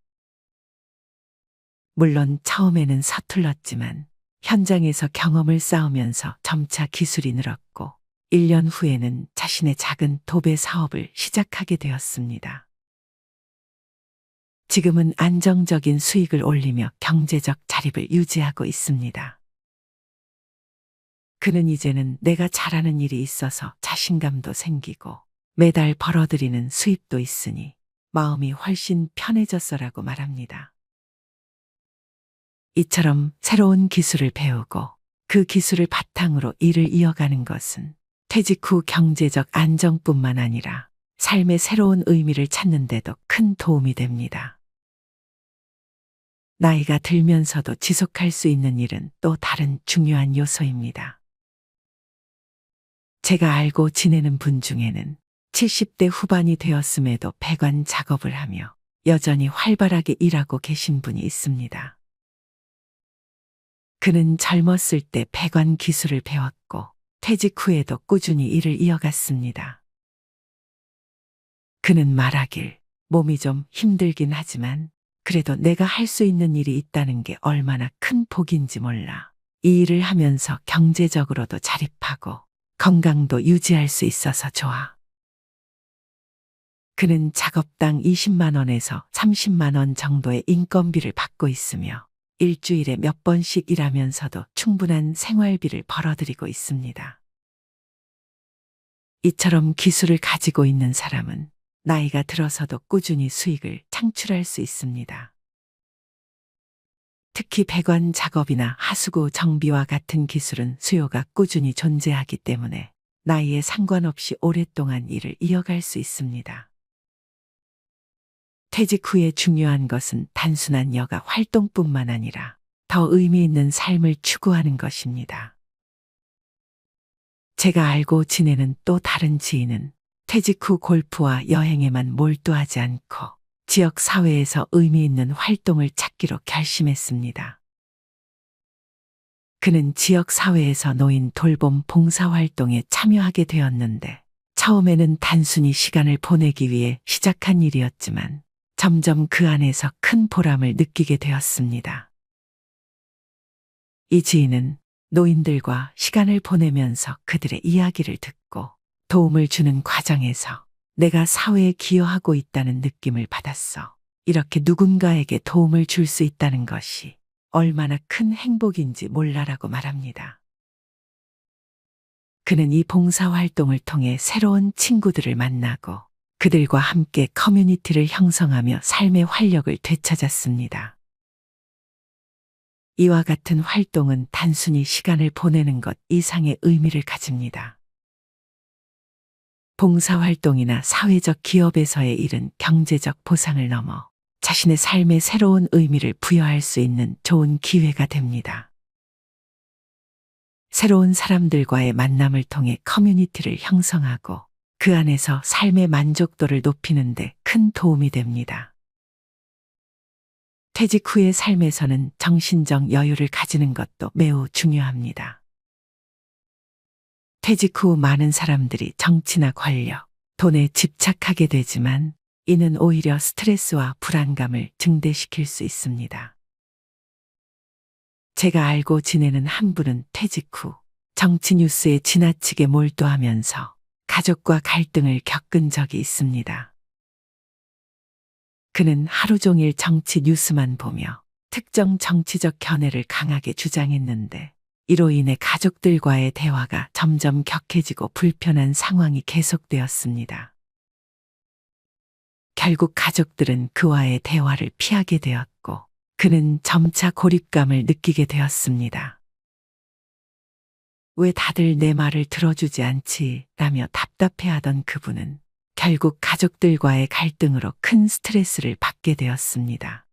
물론 처음에는 서툴렀지만 현장에서 경험을 쌓으면서 점차 기술이 늘었고 1년 후에는 자신의 작은 도배 사업을 시작하게 되었습니다. 지금은 안정적인 수익을 올리며 경제적 자립을 유지하고 있습니다. 그는 이제는 내가 잘하는 일이 있어서 자신감도 생기고 매달 벌어들이는 수입도 있으니 마음이 훨씬 편해졌어라고 말합니다. 이처럼 새로운 기술을 배우고 그 기술을 바탕으로 일을 이어가는 것은 퇴직 후 경제적 안정뿐만 아니라 삶의 새로운 의미를 찾는 데도 큰 도움이 됩니다. 나이가 들면서도 지속할 수 있는 일은 또 다른 중요한 요소입니다. 제가 알고 지내는 분 중에는 70대 후반이 되었음에도 배관 작업을 하며 여전히 활발하게 일하고 계신 분이 있습니다. 그는 젊었을 때 배관 기술을 배웠고 퇴직 후에도 꾸준히 일을 이어갔습니다. 그는 말하길 몸이 좀 힘들긴 하지만 그래도 내가 할 수 있는 일이 있다는 게 얼마나 큰 복인지 몰라. 이 일을 하면서 경제적으로도 자립하고 건강도 유지할 수 있어서 좋아. 그는 작업당 20만 원에서 30만 원 정도의 인건비를 받고 있으며 일주일에 몇 번씩 일하면서도 충분한 생활비를 벌어들이고 있습니다. 이처럼 기술을 가지고 있는 사람은 나이가 들어서도 꾸준히 수익을 창출할 수 있습니다. 특히 배관 작업이나 하수구 정비와 같은 기술은 수요가 꾸준히 존재하기 때문에 나이에 상관없이 오랫동안 일을 이어갈 수 있습니다. 퇴직 후에 중요한 것은 단순한 여가 활동뿐만 아니라 더 의미 있는 삶을 추구하는 것입니다. 제가 알고 지내는 또 다른 지인은 퇴직 후 골프와 여행에만 몰두하지 않고 지역 사회에서 의미 있는 활동을 찾기로 결심했습니다. 그는 지역 사회에서 노인 돌봄 봉사활동에 참여하게 되었는데 처음에는 단순히 시간을 보내기 위해 시작한 일이었지만 점점 그 안에서 큰 보람을 느끼게 되었습니다. 이 지인은 노인들과 시간을 보내면서 그들의 이야기를 듣고 도움을 주는 과정에서 내가 사회에 기여하고 있다는 느낌을 받았어. 이렇게 누군가에게 도움을 줄 수 있다는 것이 얼마나 큰 행복인지 몰라라고 말합니다. 그는 이 봉사활동을 통해 새로운 친구들을 만나고 그들과 함께 커뮤니티를 형성하며 삶의 활력을 되찾았습니다. 이와 같은 활동은 단순히 시간을 보내는 것 이상의 의미를 가집니다. 봉사활동이나 사회적 기업에서의 일은 경제적 보상을 넘어 자신의 삶에 새로운 의미를 부여할 수 있는 좋은 기회가 됩니다. 새로운 사람들과의 만남을 통해 커뮤니티를 형성하고 그 안에서 삶의 만족도를 높이는 데 큰 도움이 됩니다. 퇴직 후의 삶에서는 정신적 여유를 가지는 것도 매우 중요합니다. 퇴직 후 많은 사람들이 정치나 권력, 돈에 집착하게 되지만 이는 오히려 스트레스와 불안감을 증대시킬 수 있습니다. 제가 알고 지내는 한 분은 퇴직 후 정치 뉴스에 지나치게 몰두하면서 가족과 갈등을 겪은 적이 있습니다. 그는 하루 종일 정치 뉴스만 보며 특정 정치적 견해를 강하게 주장했는데 이로 인해 가족들과의 대화가 점점 격해지고 불편한 상황이 계속되었습니다. 결국 가족들은 그와의 대화를 피하게 되었고 그는 점차 고립감을 느끼게 되었습니다. 왜 다들 내 말을 들어주지 않지? 라며 답답해하던 그분은 결국 가족들과의 갈등으로 큰 스트레스를 받게 되었습니다.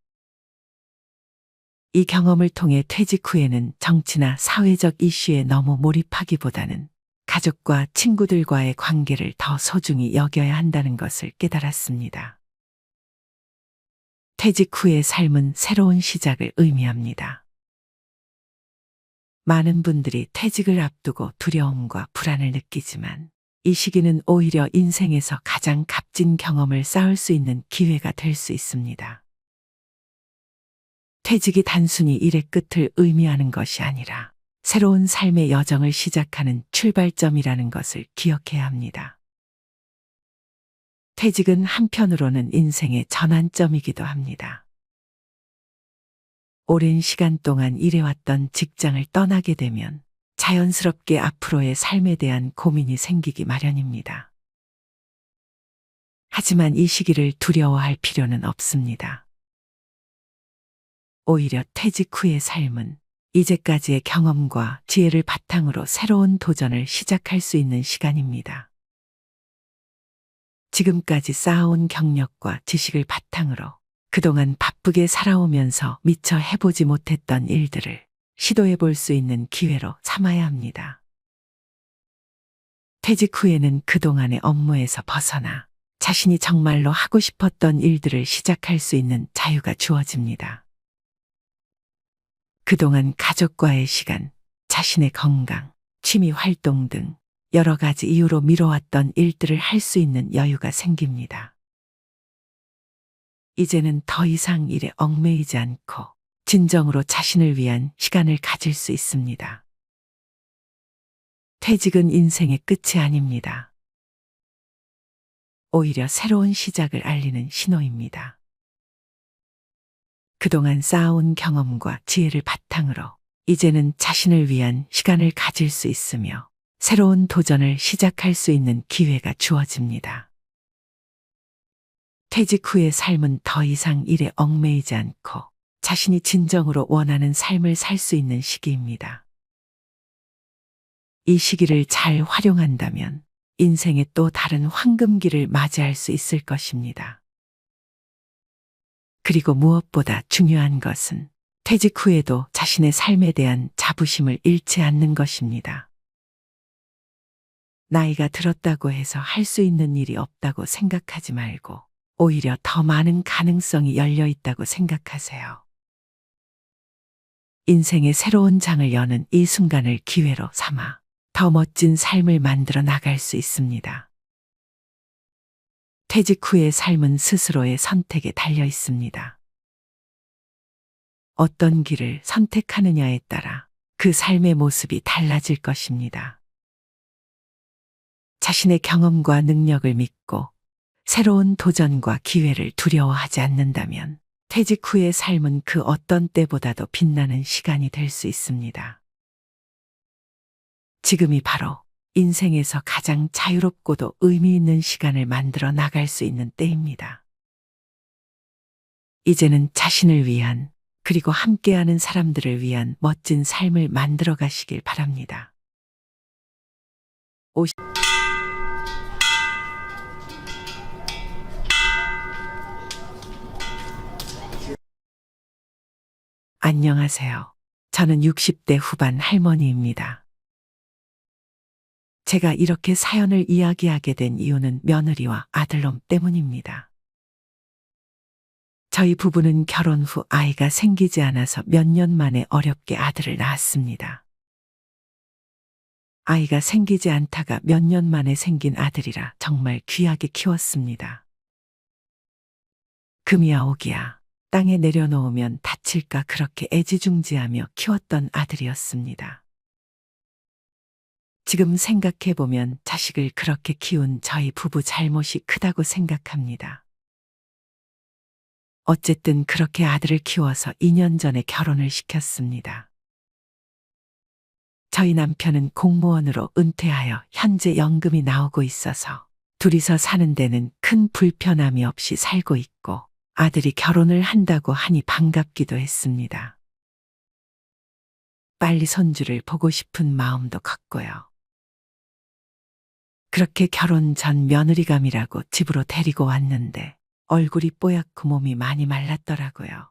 이 경험을 통해 퇴직 후에는 정치나 사회적 이슈에 너무 몰입하기보다는 가족과 친구들과의 관계를 더 소중히 여겨야 한다는 것을 깨달았습니다. 퇴직 후의 삶은 새로운 시작을 의미합니다. 많은 분들이 퇴직을 앞두고 두려움과 불안을 느끼지만 이 시기는 오히려 인생에서 가장 값진 경험을 쌓을 수 있는 기회가 될 수 있습니다. 퇴직이 단순히 일의 끝을 의미하는 것이 아니라 새로운 삶의 여정을 시작하는 출발점이라는 것을 기억해야 합니다. 퇴직은 한편으로는 인생의 전환점이기도 합니다. 오랜 시간 동안 일해왔던 직장을 떠나게 되면 자연스럽게 앞으로의 삶에 대한 고민이 생기기 마련입니다. 하지만 이 시기를 두려워할 필요는 없습니다. 오히려 퇴직 후의 삶은 이제까지의 경험과 지혜를 바탕으로 새로운 도전을 시작할 수 있는 시간입니다. 지금까지 쌓아온 경력과 지식을 바탕으로 그동안 바쁘게 살아오면서 미처 해보지 못했던 일들을 시도해 볼 수 있는 기회로 삼아야 합니다. 퇴직 후에는 그동안의 업무에서 벗어나 자신이 정말로 하고 싶었던 일들을 시작할 수 있는 자유가 주어집니다. 그동안 가족과의 시간, 자신의 건강, 취미 활동 등 여러 가지 이유로 미뤄왔던 일들을 할 수 있는 여유가 생깁니다. 이제는 더 이상 일에 얽매이지 않고 진정으로 자신을 위한 시간을 가질 수 있습니다. 퇴직은 인생의 끝이 아닙니다. 오히려 새로운 시작을 알리는 신호입니다. 그동안 쌓아온 경험과 지혜를 바탕으로 이제는 자신을 위한 시간을 가질 수 있으며 새로운 도전을 시작할 수 있는 기회가 주어집니다. 퇴직 후의 삶은 더 이상 일에 얽매이지 않고 자신이 진정으로 원하는 삶을 살 수 있는 시기입니다. 이 시기를 잘 활용한다면 인생의 또 다른 황금기를 맞이할 수 있을 것입니다. 그리고 무엇보다 중요한 것은 퇴직 후에도 자신의 삶에 대한 자부심을 잃지 않는 것입니다. 나이가 들었다고 해서 할 수 있는 일이 없다고 생각하지 말고 오히려 더 많은 가능성이 열려 있다고 생각하세요. 인생의 새로운 장을 여는 이 순간을 기회로 삼아 더 멋진 삶을 만들어 나갈 수 있습니다. 퇴직 후의 삶은 스스로의 선택에 달려 있습니다. 어떤 길을 선택하느냐에 따라 그 삶의 모습이 달라질 것입니다. 자신의 경험과 능력을 믿고 새로운 도전과 기회를 두려워하지 않는다면 퇴직 후의 삶은 그 어떤 때보다도 빛나는 시간이 될 수 있습니다. 지금이 바로 인생에서 가장 자유롭고도 의미 있는 시간을 만들어 나갈 수 있는 때입니다. 이제는 자신을 위한 그리고 함께하는 사람들을 위한 멋진 삶을 만들어 가시길 바랍니다. 안녕하세요. 저는 60대 후반 할머니입니다. 제가 이렇게 사연을 이야기하게 된 이유는 며느리와 아들놈 때문입니다. 저희 부부는 결혼 후 아이가 생기지 않아서 몇 년 만에 어렵게 아들을 낳았습니다. 아이가 생기지 않다가 몇 년 만에 생긴 아들이라 정말 귀하게 키웠습니다. 금이야 오기야 땅에 내려놓으면 다칠까 그렇게 애지중지하며 키웠던 아들이었습니다. 지금 생각해보면 자식을 그렇게 키운 저희 부부 잘못이 크다고 생각합니다. 어쨌든 그렇게 아들을 키워서 2년 전에 결혼을 시켰습니다. 저희 남편은 공무원으로 은퇴하여 현재 연금이 나오고 있어서 둘이서 사는 데는 큰 불편함이 없이 살고 있고 아들이 결혼을 한다고 하니 반갑기도 했습니다. 빨리 손주를 보고 싶은 마음도 컸고요. 그렇게 결혼 전 며느리감이라고 집으로 데리고 왔는데 얼굴이 뽀얗고 몸이 많이 말랐더라고요.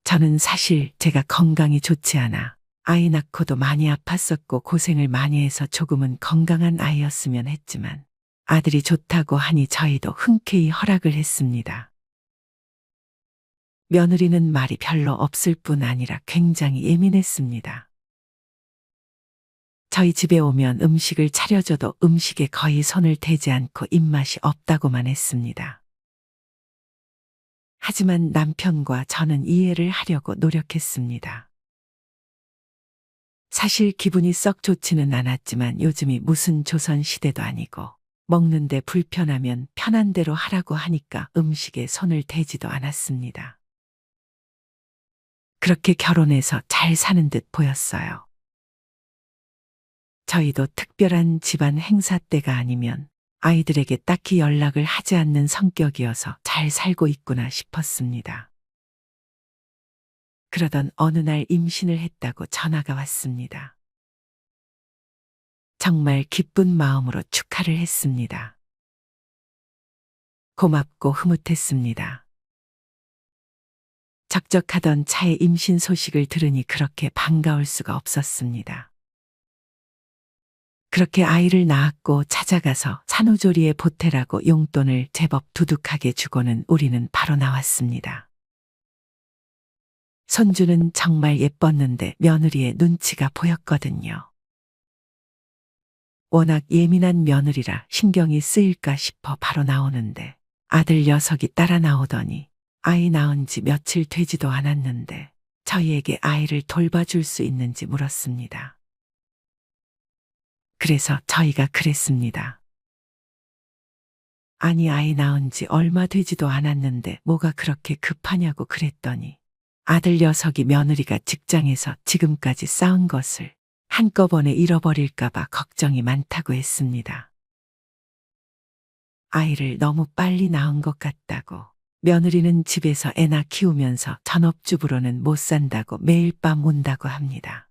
저는 사실 제가 건강이 좋지 않아 아이 낳고도 많이 아팠었고 고생을 많이 해서 조금은 건강한 아이였으면 했지만 아들이 좋다고 하니 저희도 흔쾌히 허락을 했습니다. 며느리는 말이 별로 없을 뿐 아니라 굉장히 예민했습니다. 저희 집에 오면 음식을 차려줘도 음식에 거의 손을 대지 않고 입맛이 없다고만 했습니다. 하지만 남편과 저는 이해를 하려고 노력했습니다. 사실 기분이 썩 좋지는 않았지만 요즘이 무슨 조선시대도 아니고 먹는데 불편하면 편한 대로 하라고 하니까 음식에 손을 대지도 않았습니다. 그렇게 결혼해서 잘 사는 듯 보였어요. 저희도 특별한 집안 행사 때가 아니면 아이들에게 딱히 연락을 하지 않는 성격이어서 잘 살고 있구나 싶었습니다. 그러던 어느 날 임신을 했다고 전화가 왔습니다. 정말 기쁜 마음으로 축하를 했습니다. 고맙고 흐뭇했습니다. 적적하던 차에 임신 소식을 들으니 그렇게 반가울 수가 없었습니다. 그렇게 아이를 낳았고 찾아가서 산후조리에 보태라고 용돈을 제법 두둑하게 주고는 우리는 바로 나왔습니다. 손주는 정말 예뻤는데 며느리의 눈치가 보였거든요. 워낙 예민한 며느리라 신경이 쓰일까 싶어 바로 나오는데 아들 녀석이 따라 나오더니 아이 낳은 지 며칠 되지도 않았는데 저희에게 아이를 돌봐줄 수 있는지 물었습니다. 그래서 저희가 그랬습니다. 아니 아이 낳은 지 얼마 되지도 않았는데 뭐가 그렇게 급하냐고 그랬더니 아들 녀석이 며느리가 직장에서 지금까지 쌓은 것을 한꺼번에 잃어버릴까봐 걱정이 많다고 했습니다. 아이를 너무 빨리 낳은 것 같다고 며느리는 집에서 애나 키우면서 전업주부로는 못 산다고 매일 밤 운다고 합니다.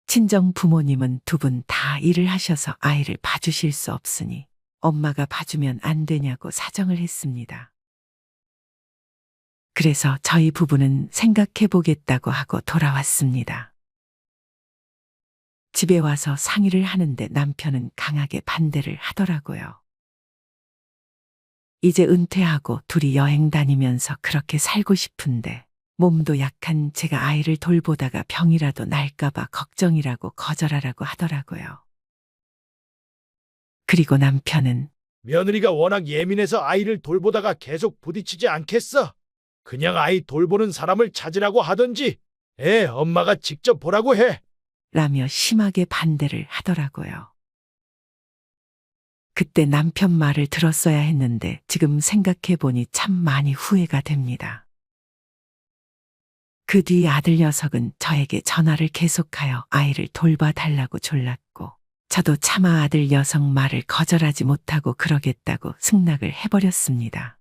친정 부모님은 두 분 다 일을 하셔서 아이를 봐주실 수 없으니 엄마가 봐주면 안 되냐고 사정을 했습니다. 그래서 저희 부부는 생각해 보겠다고 하고 돌아왔습니다. 집에 와서 상의를 하는데 남편은 강하게 반대를 하더라고요. 이제 은퇴하고 둘이 여행 다니면서 그렇게 살고 싶은데 몸도 약한 제가 아이를 돌보다가 병이라도 날까봐 걱정이라고 거절하라고 하더라고요. 그리고 남편은 며느리가 워낙 예민해서 아이를 돌보다가 계속 부딪히지 않겠어? 그냥 아이 돌보는 사람을 찾으라고 하든지, 애 엄마가 직접 보라고 해. 라며 심하게 반대를 하더라고요. 그때 남편 말을 들었어야 했는데 지금 생각해 보니 참 많이 후회가 됩니다. 그 뒤 아들 녀석은 저에게 전화를 계속하여 아이를 돌봐달라고 졸랐고 저도 차마 아들 녀석 말을 거절하지 못하고 그러겠다고 승낙을 해버렸습니다.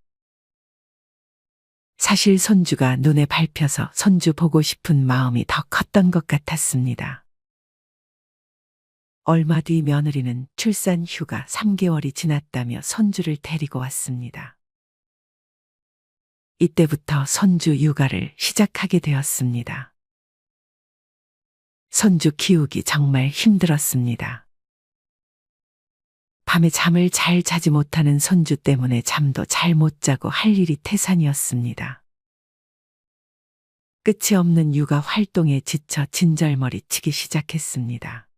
사실 손주가 눈에 밟혀서 손주 보고 싶은 마음이 더 컸던 것 같았습니다. 얼마 뒤 며느리는 출산 휴가 3개월이 지났다며 손주를 데리고 왔습니다. 이때부터 손주 육아를 시작하게 되었습니다. 손주 키우기 정말 힘들었습니다. 밤에 잠을 잘 자지 못하는 손주 때문에 잠도 잘 못 자고 할 일이 태산이었습니다. 끝이 없는 육아 활동에 지쳐 진절머리 치기 시작했습니다.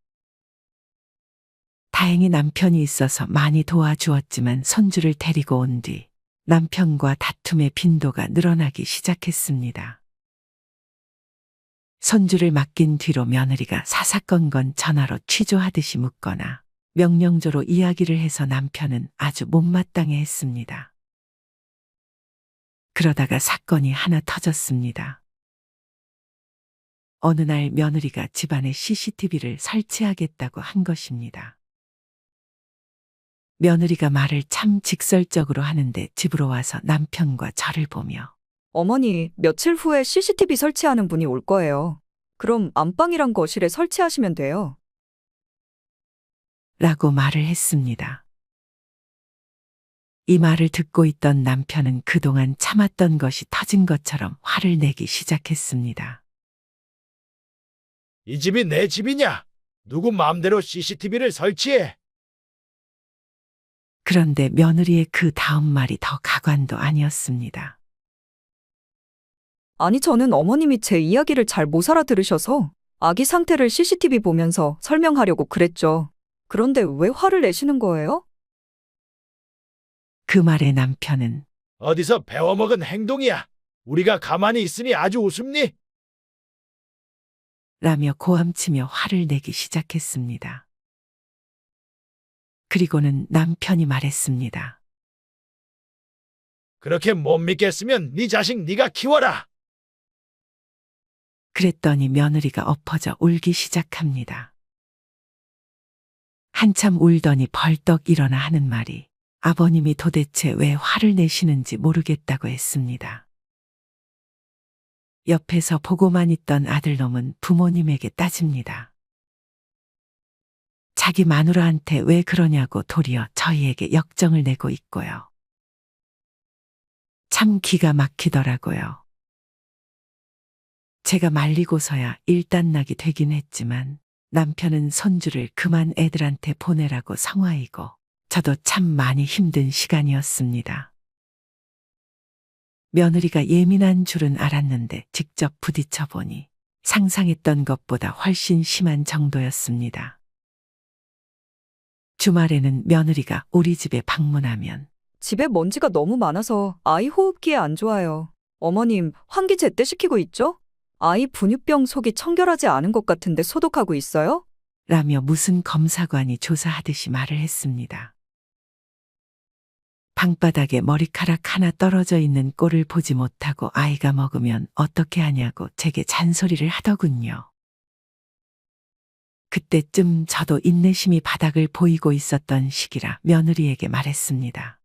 다행히 남편이 있어서 많이 도와주었지만 손주를 데리고 온 뒤 남편과 다툼의 빈도가 늘어나기 시작했습니다. 손주를 맡긴 뒤로 며느리가 사사건건 전화로 취조하듯이 묻거나 명령조로 이야기를 해서 남편은 아주 못마땅해 했습니다. 그러다가 사건이 하나 터졌습니다. 어느 날 며느리가 집안에 CCTV를 설치하겠다고 한 것입니다. 며느리가 말을 참 직설적으로 하는데 집으로 와서 남편과 저를 보며 어머니, 며칠 후에 CCTV 설치하는 분이 올 거예요. 그럼 안방이랑 거실에 설치하시면 돼요. 라고 말을 했습니다. 이 말을 듣고 있던 남편은 그동안 참았던 것이 터진 것처럼 화를 내기 시작했습니다. 이 집이 내 집이냐? 누구 마음대로 CCTV를 설치해? 그런데 며느리의 그 다음 말이 더 가관도 아니었습니다. 아니, 저는 어머님이 제 이야기를 잘 못 알아들으셔서 아기 상태를 CCTV 보면서 설명하려고 그랬죠. 그런데 왜 화를 내시는 거예요? 그 말에 남편은 어디서 배워먹은 행동이야? 우리가 가만히 있으니 아주 우습니? 라며 고함치며 화를 내기 시작했습니다. 그리고는 남편이 말했습니다. 그렇게 못 믿겠으면 네 자식 네가 키워라. 그랬더니 며느리가 엎어져 울기 시작합니다. 한참 울더니 벌떡 일어나 하는 말이 아버님이 도대체 왜 화를 내시는지 모르겠다고 했습니다. 옆에서 보고만 있던 아들놈은 부모님에게 따집니다. 자기 마누라한테 왜 그러냐고 도리어 저희에게 역정을 내고 있고요. 참 기가 막히더라고요. 제가 말리고서야 일단락이 되긴 했지만 남편은 손주를 그만 애들한테 보내라고 성화이고 저도 참 많이 힘든 시간이었습니다. 며느리가 예민한 줄은 알았는데 직접 부딪혀 보니 상상했던 것보다 훨씬 심한 정도였습니다. 주말에는 며느리가 우리 집에 방문하면 집에 먼지가 너무 많아서 아이 호흡기에 안 좋아요. 어머님, 환기 제때 시키고 있죠? 아이 분유병 속이 청결하지 않은 것 같은데 소독하고 있어요? 라며 무슨 검사관이 조사하듯이 말을 했습니다. 방바닥에 머리카락 하나 떨어져 있는 꼴을 보지 못하고 아이가 먹으면 어떻게 하냐고 제게 잔소리를 하더군요. 그때쯤 저도 인내심이 바닥을 보이고 있었던 시기라 며느리에게 말했습니다.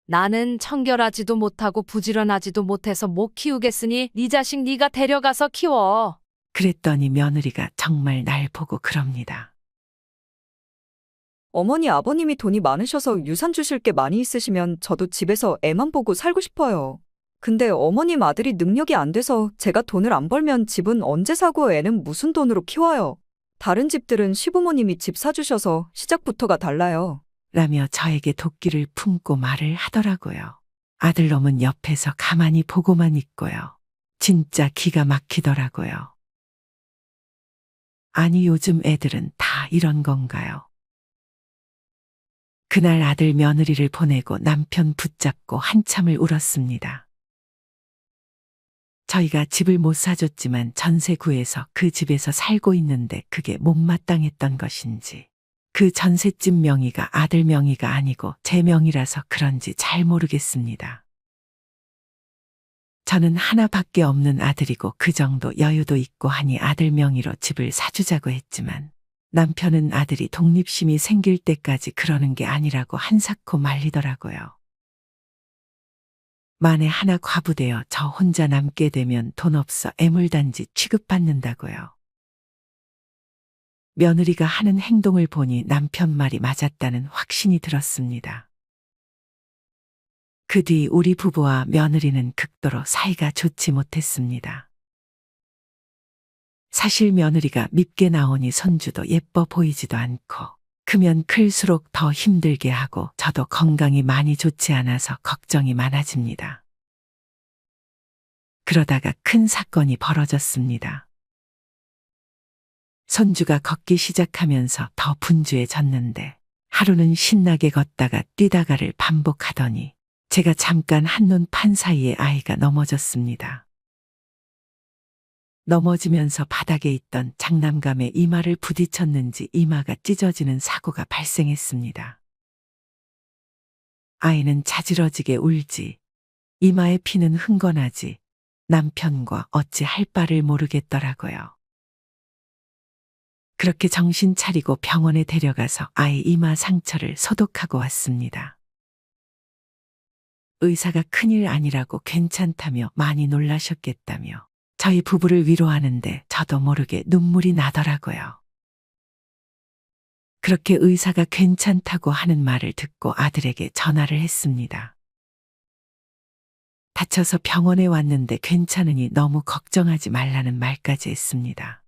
나는 청결하지도 못하고 부지런하지도 못해서 못 키우겠으니 네 자식 네가 데려가서 키워. 그랬더니 며느리가 정말 날 보고 그럽니다. 어머니, 아버님이 돈이 많으셔서 유산 주실 게 많이 있으시면 저도 집에서 애만 보고 살고 싶어요. 근데 어머님 아들이 능력이 안 돼서 제가 돈을 안 벌면 집은 언제 사고 애는 무슨 돈으로 키워요. 다른 집들은 시부모님이 집 사주셔서 시작부터가 달라요. 라며 저에게 도끼를 품고 말을 하더라고요. 아들놈은 옆에서 가만히 보고만 있고요. 진짜 기가 막히더라고요. 아니, 요즘 애들은 다 이런 건가요? 그날 아들 며느리를 보내고 남편 붙잡고 한참을 울었습니다. 저희가 집을 못 사줬지만 전세 구해서 그 집에서 살고 있는데 그게 못마땅했던 것인지, 그 전셋집 명의가 아들 명의가 아니고 제 명의라서 그런지 잘 모르겠습니다. 저는 하나밖에 없는 아들이고 그 정도 여유도 있고 하니 아들 명의로 집을 사주자고 했지만, 남편은 아들이 독립심이 생길 때까지 그러는 게 아니라고 한사코 말리더라고요. 만에 하나 과부되어 저 혼자 남게 되면 돈 없어 애물단지 취급받는다고요. 며느리가 하는 행동을 보니 남편 말이 맞았다는 확신이 들었습니다. 그 뒤 우리 부부와 며느리는 극도로 사이가 좋지 못했습니다. 사실 며느리가 밉게 나오니 손주도 예뻐 보이지도 않고, 크면 클수록 더 힘들게 하고 저도 건강이 많이 좋지 않아서 걱정이 많아집니다. 그러다가 큰 사건이 벌어졌습니다. 손주가 걷기 시작하면서 더 분주해졌는데, 하루는 신나게 걷다가 뛰다가를 반복하더니 제가 잠깐 한눈 판 사이에 아이가 넘어졌습니다. 넘어지면서 바닥에 있던 장난감에 이마를 부딪혔는지 이마가 찢어지는 사고가 발생했습니다. 아이는 자지러지게 울지, 이마에 피는 흥건하지, 남편과 어찌 할 바를 모르겠더라고요. 그렇게 정신 차리고 병원에 데려가서 아이 이마 상처를 소독하고 왔습니다. 의사가 큰일 아니라고 괜찮다며 많이 놀라셨겠다며 저희 부부를 위로하는데 저도 모르게 눈물이 나더라고요. 그렇게 의사가 괜찮다고 하는 말을 듣고 아들에게 전화를 했습니다. 다쳐서 병원에 왔는데 괜찮으니 너무 걱정하지 말라는 말까지 했습니다.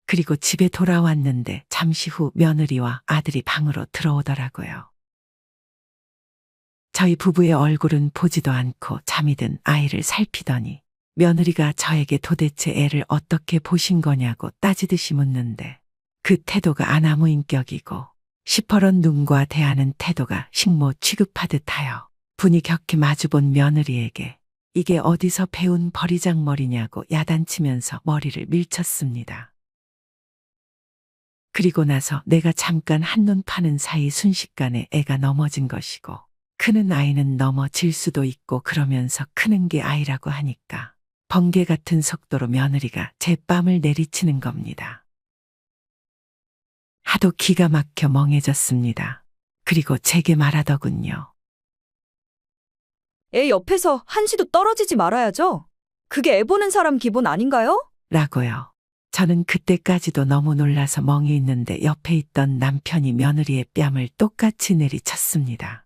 그리고 집에 돌아왔는데 잠시 후 며느리와 아들이 방으로 들어오더라고요. 저희 부부의 얼굴은 보지도 않고 잠이 든 아이를 살피더니 며느리가 저에게 도대체 애를 어떻게 보신 거냐고 따지듯이 묻는데, 그 태도가 아나무인격이고 시퍼런 눈과 대하는 태도가 식모 취급하듯 하여 분이 격히 마주본 며느리에게 이게 어디서 배운 버리장머리냐고 야단치면서 머리를 밀쳤습니다. 그리고 나서 내가 잠깐 한눈 파는 사이 순식간에 애가 넘어진 것이고, 크는 아이는 넘어질 수도 있고 그러면서 크는 게 아이라고 하니까 번개 같은 속도로 며느리가 제 뺨을 내리치는 겁니다. 하도 기가 막혀 멍해졌습니다. 그리고 제게 말하더군요. 애 옆에서 한시도 떨어지지 말아야죠. 그게 애 보는 사람 기본 아닌가요? 라고요. 저는 그때까지도 너무 놀라서 멍해 있는데 옆에 있던 남편이 며느리의 뺨을 똑같이 내리쳤습니다.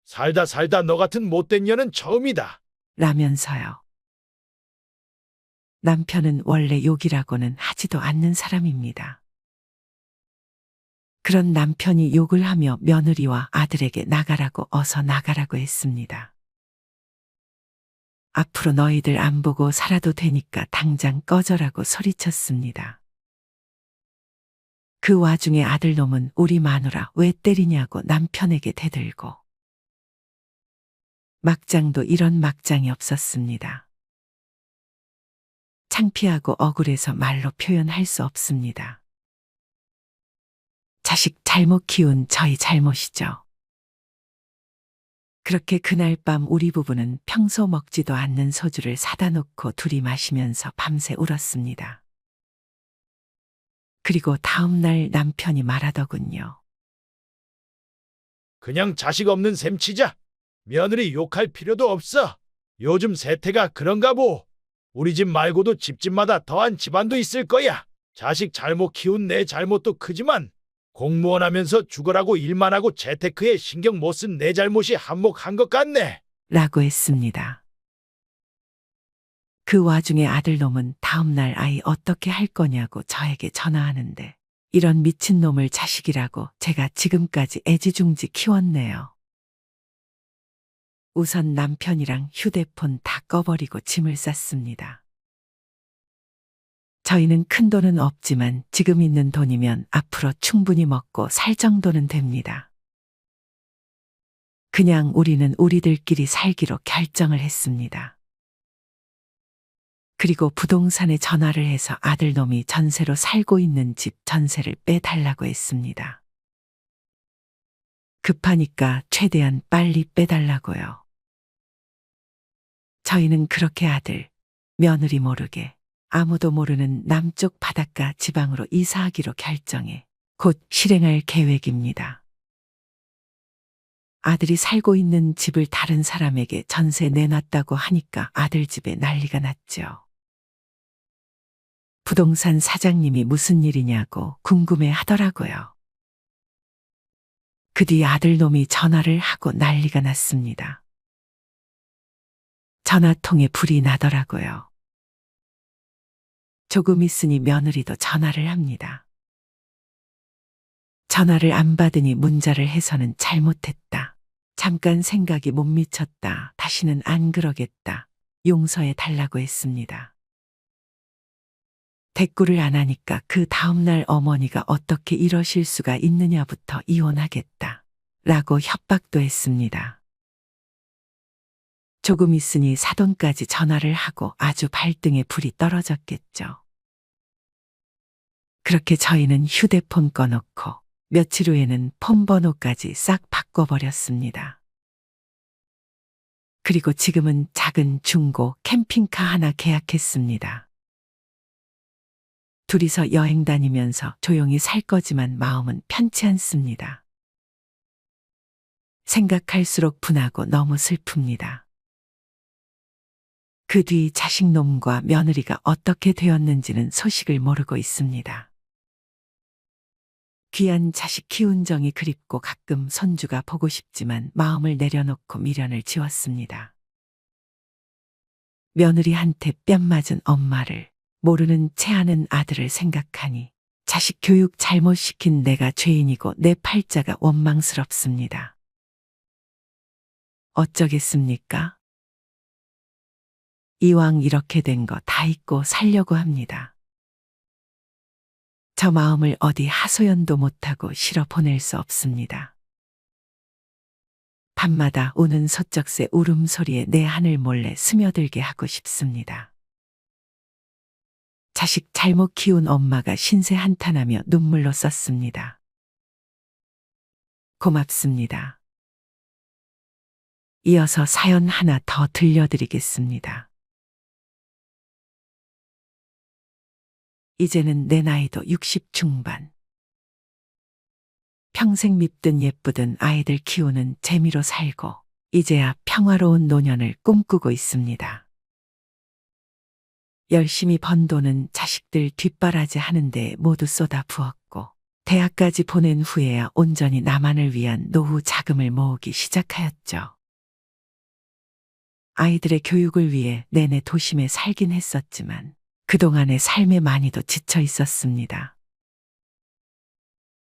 살다 살다 너 같은 못된 년은 처음이다. 라면서요. 남편은 원래 욕이라고는 하지도 않는 사람입니다. 그런 남편이 욕을 하며 며느리와 아들에게 나가라고 어서 나가라고 했습니다. 앞으로 너희들 안 보고 살아도 되니까 당장 꺼져라고 소리쳤습니다. 그 와중에 아들놈은 우리 마누라 왜 때리냐고 남편에게 대들고, 막장도 이런 막장이 없었습니다. 창피하고 억울해서 말로 표현할 수 없습니다. 자식 잘못 키운 저희 잘못이죠. 그렇게 그날 밤 우리 부부는 평소 먹지도 않는 소주를 사다 놓고 둘이 마시면서 밤새 울었습니다. 그리고 다음 날 남편이 말하더군요. 그냥 자식 없는 셈 치자. 며느리 욕할 필요도 없어. 요즘 세태가 그런가 보. 우리 집 말고도 집집마다 더한 집안도 있을 거야. 자식 잘못 키운 내 잘못도 크지만 공무원 하면서 죽어라고 일만 하고 재테크에 신경 못 쓴 내 잘못이 한몫한 것 같네. 라고 했습니다. 그 와중에 아들놈은 다음날 아이 어떻게 할 거냐고 저에게 전화하는데 이런 미친놈을 자식이라고 제가 지금까지 애지중지 키웠네요. 우선 남편이랑 휴대폰 다 꺼버리고 짐을 쌌습니다. 저희는 큰 돈은 없지만 지금 있는 돈이면 앞으로 충분히 먹고 살 정도는 됩니다. 그냥 우리는 우리들끼리 살기로 결정을 했습니다. 그리고 부동산에 전화를 해서 아들놈이 전세로 살고 있는 집 전세를 빼달라고 했습니다. 급하니까 최대한 빨리 빼달라고요. 저희는 그렇게 아들, 며느리 모르게 아무도 모르는 남쪽 바닷가 지방으로 이사하기로 결정해 곧 실행할 계획입니다. 아들이 살고 있는 집을 다른 사람에게 전세 내놨다고 하니까 아들 집에 난리가 났죠. 부동산 사장님이 무슨 일이냐고 궁금해 하더라고요. 그 뒤 아들놈이 전화를 하고 난리가 났습니다. 전화통에 불이 나더라고요. 조금 있으니 며느리도 전화를 합니다. 전화를 안 받으니 문자를 해서는 잘못했다. 잠깐 생각이 못 미쳤다. 다시는 안 그러겠다. 용서해 달라고 했습니다. 대꾸를 안 하니까 그 다음날 어머니가 어떻게 이러실 수가 있느냐부터 이혼하겠다. 라고 협박도 했습니다. 조금 있으니 사돈까지 전화를 하고 아주 발등에 불이 떨어졌겠죠. 그렇게 저희는 휴대폰 꺼놓고 며칠 후에는 폰 번호까지 싹 바꿔버렸습니다. 그리고 지금은 작은 중고 캠핑카 하나 계약했습니다. 둘이서 여행 다니면서 조용히 살 거지만 마음은 편치 않습니다. 생각할수록 분하고 너무 슬픕니다. 그 뒤 자식놈과 며느리가 어떻게 되었는지는 소식을 모르고 있습니다. 귀한 자식 키운 정이 그립고 가끔 손주가 보고 싶지만 마음을 내려놓고 미련을 지웠습니다. 며느리한테 뺨 맞은 엄마를 모르는 채 하는 아들을 생각하니 자식 교육 잘못시킨 내가 죄인이고 내 팔자가 원망스럽습니다. 어쩌겠습니까? 이왕 이렇게 된 거 다 잊고 살려고 합니다. 저 마음을 어디 하소연도 못하고 실어 보낼 수 없습니다. 밤마다 우는 소쩍새 울음소리에 내 하늘 몰래 스며들게 하고 싶습니다. 자식 잘못 키운 엄마가 신세 한탄하며 눈물로 썼습니다. 고맙습니다. 이어서 사연 하나 더 들려드리겠습니다. 이제는 내 나이도 60 중반. 평생 밉든 예쁘든 아이들 키우는 재미로 살고 이제야 평화로운 노년을 꿈꾸고 있습니다. 열심히 번 돈은 자식들 뒷바라지 하는데 모두 쏟아 부었고 대학까지 보낸 후에야 온전히 나만을 위한 노후 자금을 모으기 시작하였죠. 아이들의 교육을 위해 내내 도심에 살긴 했었지만 그동안의 삶에 많이도 지쳐 있었습니다.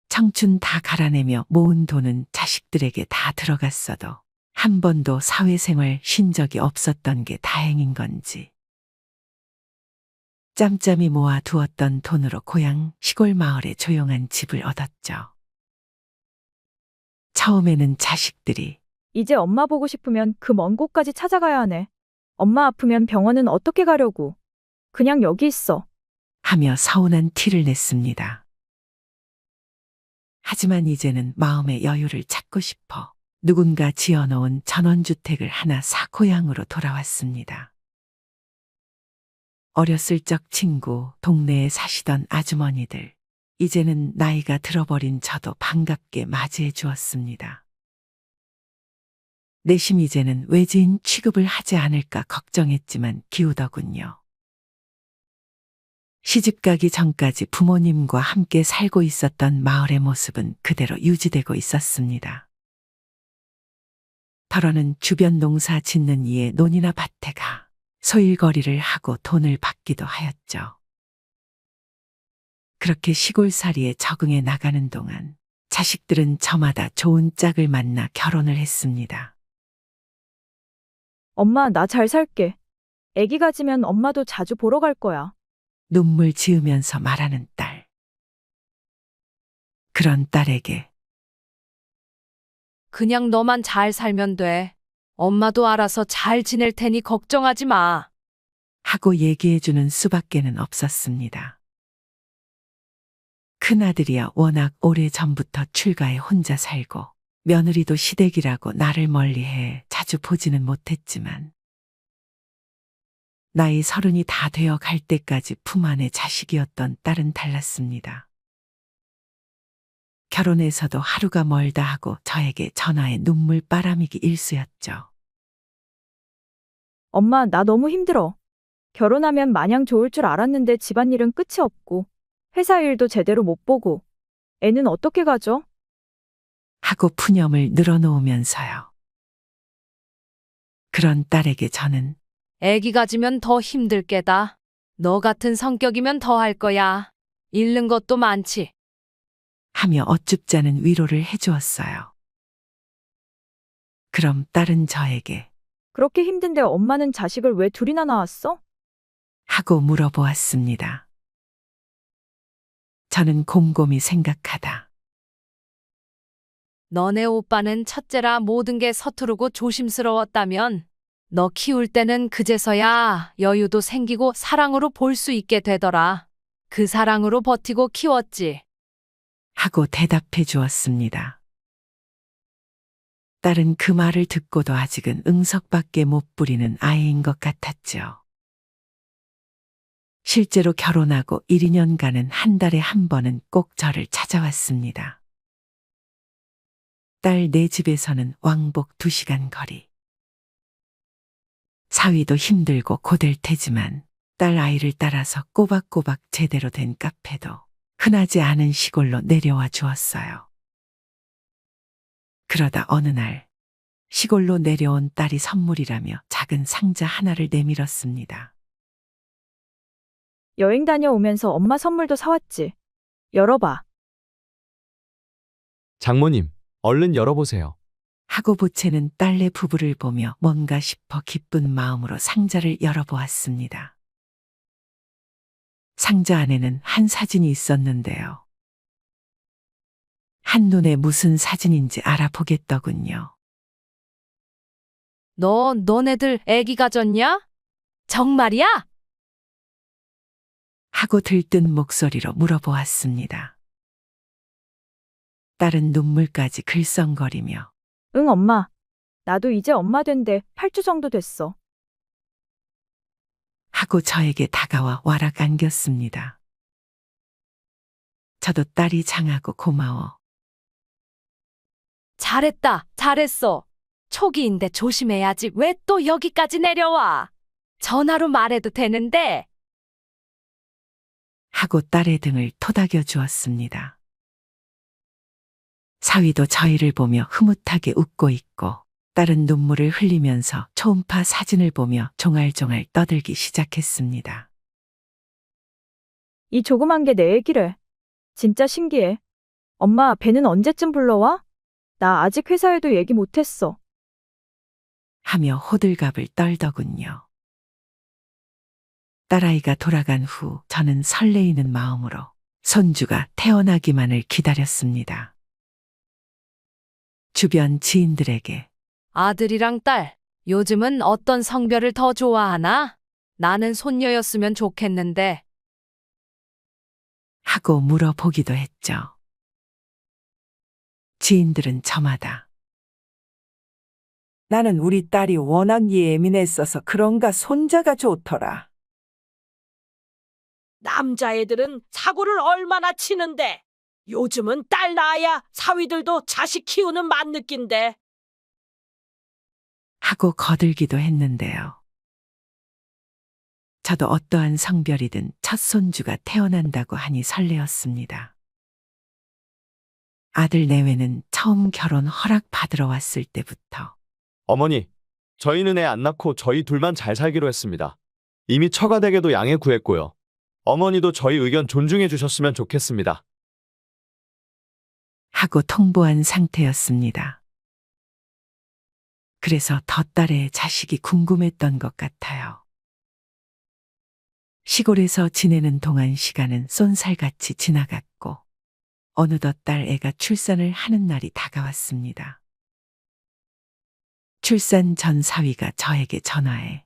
청춘 다 갈아내며 모은 돈은 자식들에게 다 들어갔어도 한 번도 사회생활 쉰 적이 없었던 게 다행인 건지 짬짬이 모아 두었던 돈으로 고향 시골 마을에 조용한 집을 얻었죠. 처음에는 자식들이 이제 엄마 보고 싶으면 그 먼 곳까지 찾아가야 하네. 엄마 아프면 병원은 어떻게 가려고. 그냥 여기 있어. 하며 서운한 티를 냈습니다. 하지만 이제는 마음의 여유를 찾고 싶어 누군가 지어놓은 전원주택을 하나 사 고향으로 돌아왔습니다. 어렸을 적 친구, 동네에 사시던 아주머니들, 이제는 나이가 들어버린 저도 반갑게 맞이해 주었습니다. 내심 이제는 외지인 취급을 하지 않을까 걱정했지만 기우더군요. 시집가기 전까지 부모님과 함께 살고 있었던 마을의 모습은 그대로 유지되고 있었습니다. 덜어는 주변 농사 짓는 이의 논이나 밭에 가 소일거리를 하고 돈을 받기도 하였죠. 그렇게 시골살이에 적응해 나가는 동안 자식들은 저마다 좋은 짝을 만나 결혼을 했습니다. 엄마, 나 잘 살게. 애기 가지면 엄마도 자주 보러 갈 거야. 눈물 지으면서 말하는 딸. 그런 딸에게 그냥 너만 잘 살면 돼. 엄마도 알아서 잘 지낼 테니 걱정하지 마. 하고 얘기해주는 수밖에는 없었습니다. 큰아들이야 워낙 오래전부터 출가해 혼자 살고 며느리도 시댁이라고 나를 멀리해 자주 보지는 못했지만 나이 30이 다 되어 갈 때까지 품 안의 자식이었던 딸은 달랐습니다. 결혼해서도 하루가 멀다 하고 저에게 전화에 눈물바람이기 일쑤였죠. 엄마, 나 너무 힘들어. 결혼하면 마냥 좋을 줄 알았는데 집안일은 끝이 없고, 회사 일도 제대로 못 보고, 애는 어떻게 가져? 하고 푸념을 늘어놓으면서요. 그런 딸에게 저는 애기 가지면 더 힘들 게다. 너 같은 성격이면 더 할 거야. 잃는 것도 많지. 하며 어쭙잖은 위로를 해주었어요. 그럼 딸은 저에게 그렇게 힘든데 엄마는 자식을 왜 둘이나 낳았어? 하고 물어보았습니다. 저는 곰곰이 생각하다 너네 오빠는 첫째라 모든 게 서투르고 조심스러웠다면 너 키울 때는 그제서야 여유도 생기고 사랑으로 볼 수 있게 되더라. 그 사랑으로 버티고 키웠지. 하고 대답해 주었습니다. 딸은 그 말을 듣고도 아직은 응석밖에 못 부리는 아이인 것 같았죠. 실제로 결혼하고 1, 2년간은 한 달에 한 번은 꼭 저를 찾아왔습니다. 딸 네 집에서는 왕복 2시간 거리. 사위도 힘들고 고될 테지만 딸 아이를 따라서 꼬박꼬박 제대로 된 카페도 흔하지 않은 시골로 내려와 주었어요. 그러다 어느 날 시골로 내려온 딸이 선물이라며 작은 상자 하나를 내밀었습니다. 여행 다녀오면서 엄마 선물도 사왔지. 열어봐. 장모님, 얼른 열어보세요. 하고 보채는 딸네 부부를 보며 뭔가 싶어 기쁜 마음으로 상자를 열어보았습니다. 상자 안에는 한 사진이 있었는데요. 한눈에 무슨 사진인지 알아보겠더군요. 너네들 애기 가졌냐? 정말이야? 하고 들뜬 목소리로 물어보았습니다. 딸은 눈물까지 글썽거리며 응, 엄마. 나도 이제 엄마 된데 8주 정도 됐어. 하고 저에게 다가와 와락 안겼습니다. 저도 딸이 장하고 고마워. 잘했다. 잘했어. 초기인데 조심해야지. 왜 또 여기까지 내려와? 전화로 말해도 되는데. 하고 딸의 등을 토닥여 주었습니다. 사위도 저희를 보며 흐뭇하게 웃고 있고 딸은 눈물을 흘리면서 초음파 사진을 보며 종알종알 떠들기 시작했습니다. 이 조그만 게 내 애기래. 진짜 신기해. 엄마, 배는 언제쯤 불러와? 나 아직 회사에도 얘기 못했어. 하며 호들갑을 떨더군요. 딸아이가 돌아간 후 저는 설레이는 마음으로 손주가 태어나기만을 기다렸습니다. 주변 지인들에게 아들이랑 딸, 요즘은 어떤 성별을 더 좋아하나? 나는 손녀였으면 좋겠는데. 하고 물어보기도 했죠. 지인들은 저마다 나는 우리 딸이 워낙 예민했어서 그런가 손자가 좋더라. 남자애들은 사고를 얼마나 치는데 요즘은 딸 낳아야 사위들도 자식 키우는 맛 느낀대. 하고 거들기도 했는데요. 저도 어떠한 성별이든 첫 손주가 태어난다고 하니 설레었습니다. 아들 내외는 처음 결혼 허락 받으러 왔을 때부터 어머니, 저희는 애 안 낳고 저희 둘만 잘 살기로 했습니다. 이미 처가댁에도 양해 구했고요. 어머니도 저희 의견 존중해 주셨으면 좋겠습니다. 하고 통보한 상태였습니다. 그래서 덧딸의 자식이 궁금했던 것 같아요. 시골에서 지내는 동안 시간은 쏜살같이 지나갔고 어느덧 딸 애가 출산을 하는 날이 다가왔습니다. 출산 전 사위가 저에게 전화해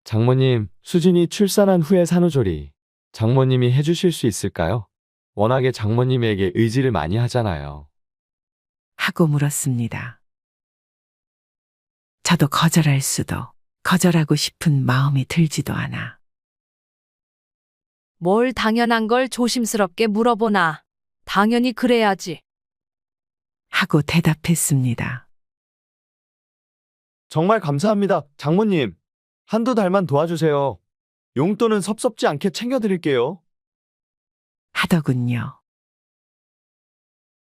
장모님, 수진이 출산한 후에 산후조리 장모님이 해주실 수 있을까요? 워낙에 장모님에게 의지를 많이 하잖아요. 하고 물었습니다. 저도 거절할 수도 거절하고 싶은 마음이 들지도 않아 뭘 당연한 걸 조심스럽게 물어보나. 당연히 그래야지. 하고 대답했습니다. 정말 감사합니다, 장모님. 한두 달만 도와주세요. 용돈은 섭섭지 않게 챙겨드릴게요. 하더군요.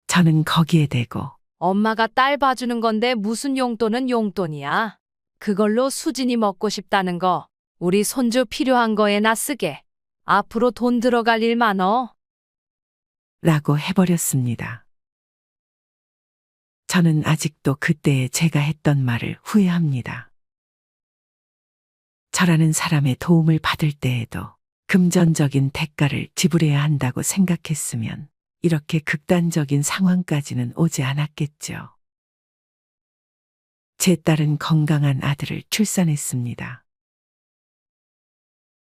저는 거기에 대고 엄마가 딸 봐주는 건데 무슨 용돈은 용돈이야. 그걸로 수진이 먹고 싶다는 거, 우리 손주 필요한 거에나 쓰게. 앞으로 돈 들어갈 일 많어. 라고 해버렸습니다. 저는 아직도 그때의 제가 했던 말을 후회합니다. 저라는 사람의 도움을 받을 때에도 금전적인 대가를 지불해야 한다고 생각했으면 이렇게 극단적인 상황까지는 오지 않았겠죠. 제 딸은 건강한 아들을 출산했습니다.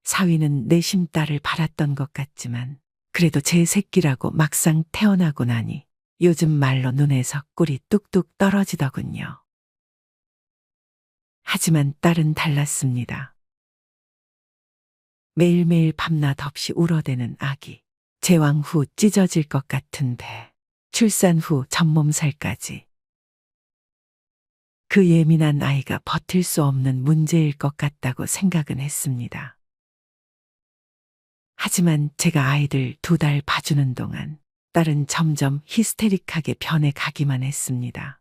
사위는 내심 딸을 바랐던 것 같지만 그래도 제 새끼라고 막상 태어나고 나니 요즘 말로 눈에서 꿀이 뚝뚝 떨어지더군요. 하지만 딸은 달랐습니다. 매일매일 밤낮 없이 울어대는 아기, 제왕 후 찢어질 것 같은 배, 출산 후 전몸살까지. 그 예민한 아이가 버틸 수 없는 문제일 것 같다고 생각은 했습니다. 하지만 제가 아이들 2달 봐주는 동안 딸은 점점 히스테릭하게 변해가기만 했습니다.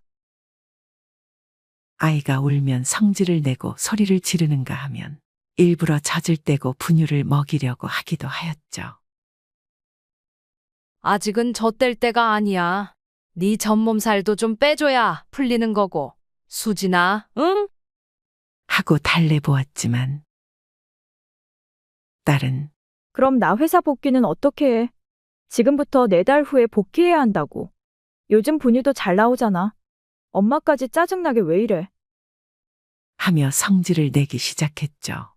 아이가 울면 성질을 내고 소리를 지르는가 하면 일부러 젖을 떼고 분유를 먹이려고 하기도 하였죠. 아직은 젖댈 때가 아니야. 네 전몸살도 좀 빼줘야 풀리는 거고. 수진아, 응? 하고 달래보았지만 딸은 그럼 나 회사 복귀는 어떻게 해? 지금부터 4달 후에 복귀해야 한다고. 요즘 분유도 잘 나오잖아. 엄마까지 짜증나게 왜 이래? 하며 성질을 내기 시작했죠.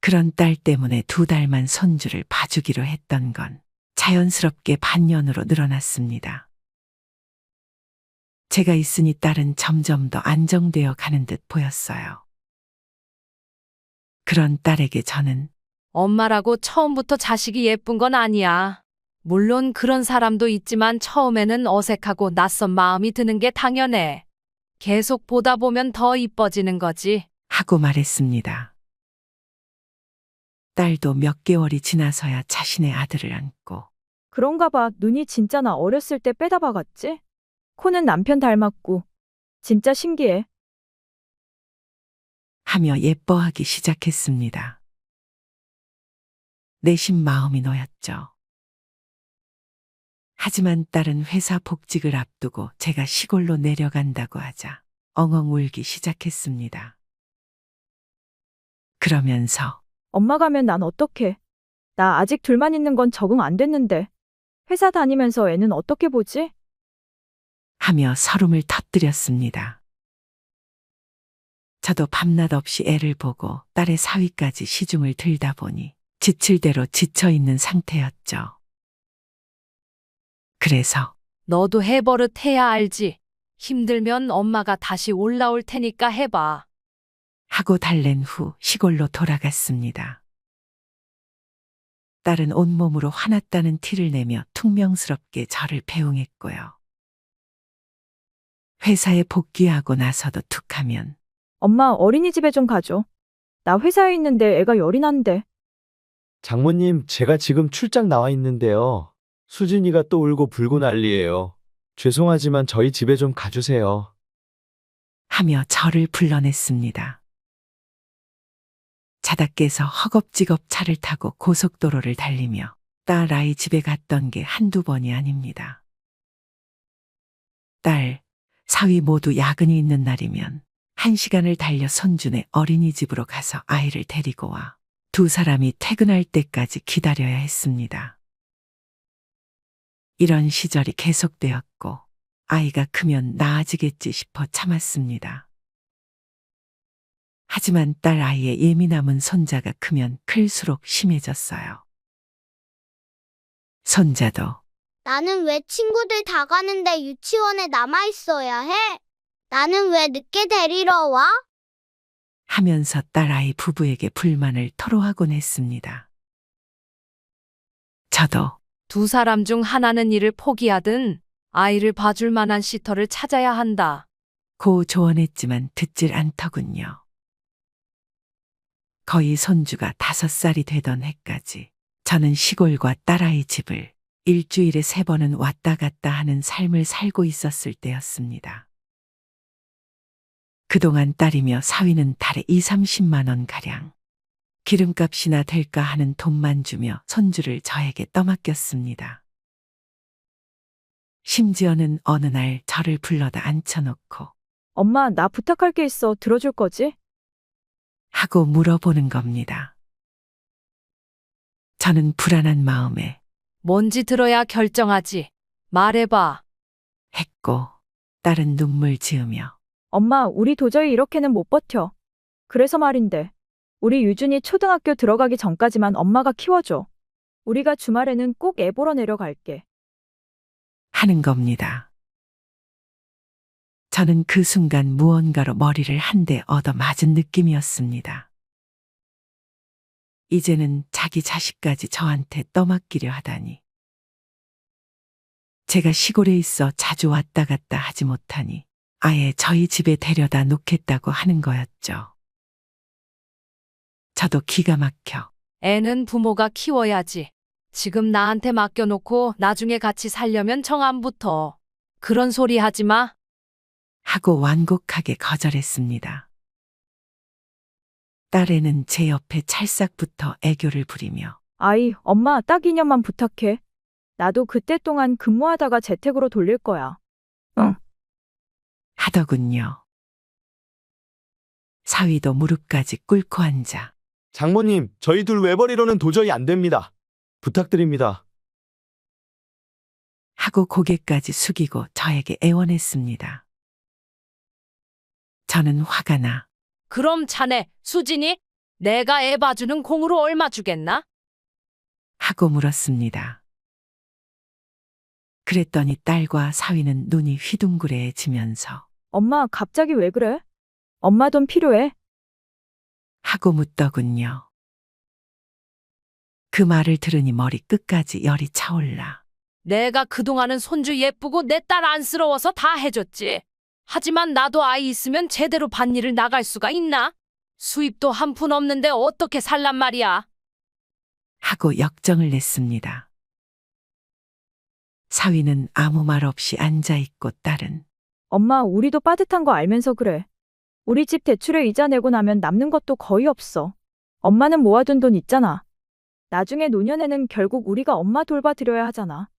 그런 딸 때문에 2달만 손주를 봐주기로 했던 건 자연스럽게 반년으로 늘어났습니다. 제가 있으니 딸은 점점 더 안정되어 가는 듯 보였어요. 그런 딸에게 저는 엄마라고 처음부터 자식이 예쁜 건 아니야. 물론 그런 사람도 있지만 처음에는 어색하고 낯선 마음이 드는 게 당연해. 계속 보다 보면 더 이뻐지는 거지. 하고 말했습니다. 딸도 몇 개월이 지나서야 자신의 아들을 안고 그런가 봐. 눈이 진짜 나 어렸을 때 빼다 박았지? 코는 남편 닮았고. 진짜 신기해. 하며 예뻐하기 시작했습니다. 내심 마음이 놓였죠. 하지만 딸은 회사 복직을 앞두고 제가 시골로 내려간다고 하자 엉엉 울기 시작했습니다. 그러면서 엄마 가면 난 어떡해? 나 아직 둘만 있는 건 적응 안 됐는데. 회사 다니면서 애는 어떻게 보지? 하며 서름을 터뜨렸습니다. 저도 밤낮 없이 애를 보고 딸의 사위까지 시중을 들다 보니 지칠 대로 지쳐있는 상태였죠. 그래서 너도 해버릇 해야 알지. 힘들면 엄마가 다시 올라올 테니까 해봐. 하고 달랜 후 시골로 돌아갔습니다. 딸은 온몸으로 화났다는 티를 내며 퉁명스럽게 저를 배웅했고요. 회사에 복귀하고 나서도 툭하면 엄마 어린이집에 좀 가줘. 나 회사에 있는데 애가 열이 난대. 장모님, 제가 지금 출장 나와 있는데요. 수진이가 또 울고 불고 난리예요. 죄송하지만 저희 집에 좀 가주세요. 하며 저를 불러냈습니다. 자다 깨서 허겁지겁 차를 타고 고속도로를 달리며 딸 아이 집에 갔던 게 한두 번이 아닙니다. 딸, 사위 모두 야근이 있는 날이면 1시간을 달려 손주네 어린이집으로 가서 아이를 데리고 와 두 사람이 퇴근할 때까지 기다려야 했습니다. 이런 시절이 계속되었고 아이가 크면 나아지겠지 싶어 참았습니다. 하지만 딸 아이의 예민함은 손자가 크면 클수록 심해졌어요. 손자도 나는 왜 친구들 다 가는데 유치원에 남아 있어야 해? 나는 왜 늦게 데리러 와? 하면서 딸아이 부부에게 불만을 토로하곤 했습니다. 저도 두 사람 중 하나는 일을 포기하든 아이를 봐줄 만한 시터를 찾아야 한다. 고 조언했지만 듣질 않더군요. 거의 손주가 5살이 되던 해까지 저는 시골과 딸아이 집을 일주일에 3번은 왔다 갔다 하는 삶을 살고 있었을 때였습니다. 그동안 딸이며 사위는 달에 20-30만 원 가량 기름값이나 될까 하는 돈만 주며 손주를 저에게 떠맡겼습니다. 심지어는 어느 날 저를 불러다 앉혀놓고 엄마 나 부탁할 게 있어. 들어줄 거지? 하고 물어보는 겁니다. 저는 불안한 마음에 뭔지 들어야 결정하지. 말해봐. 했고 딸은 눈물 지으며 엄마 우리 도저히 이렇게는 못 버텨. 그래서 말인데 우리 유준이 초등학교 들어가기 전까지만 엄마가 키워줘. 우리가 주말에는 꼭 애 보러 내려갈게. 하는 겁니다. 저는 그 순간 무언가로 머리를 한 대 얻어 맞은 느낌이었습니다. 이제는 자기 자식까지 저한테 떠맡기려 하다니. 제가 시골에 있어 자주 왔다 갔다 하지 못하니 아예 저희 집에 데려다 놓겠다고 하는 거였죠. 저도 기가 막혀 애는 부모가 키워야지. 지금 나한테 맡겨놓고 나중에 같이 살려면 정 안 붙어. 그런 소리 하지 마. 하고 완곡하게 거절했습니다. 딸애는 제 옆에 찰싹붙어 애교를 부리며 아이, 엄마 딱 2년만 부탁해. 나도 그때 동안 근무하다가 재택으로 돌릴 거야. 하더군요. 사위도 무릎까지 꿇고 앉아 장모님, 저희 둘 외벌이로는 도저히 안 됩니다. 부탁드립니다. 하고 고개까지 숙이고 저에게 애원했습니다. 저는 화가 나 그럼 자네, 수진이? 내가 애 봐주는 공으로 얼마 주겠나? 하고 물었습니다. 그랬더니 딸과 사위는 눈이 휘둥그레해지면서 엄마 갑자기 왜 그래? 엄마 돈 필요해? 하고 묻더군요. 그 말을 들으니 머리 끝까지 열이 차올라 내가 그동안은 손주 예쁘고 내 딸 안쓰러워서 다 해줬지. 하지만 나도 아이 있으면 제대로 밭일을 나갈 수가 있나? 수입도 한 푼 없는데 어떻게 살란 말이야? 하고 역정을 냈습니다. 사위는 아무 말 없이 앉아있고 딸은 엄마 우리도 빠듯한 거 알면서 그래. 우리 집 대출에 이자 내고 나면 남는 것도 거의 없어. 엄마는 모아둔 돈 있잖아. 나중에 노년에는 결국 우리가 엄마 돌봐드려야 하잖아.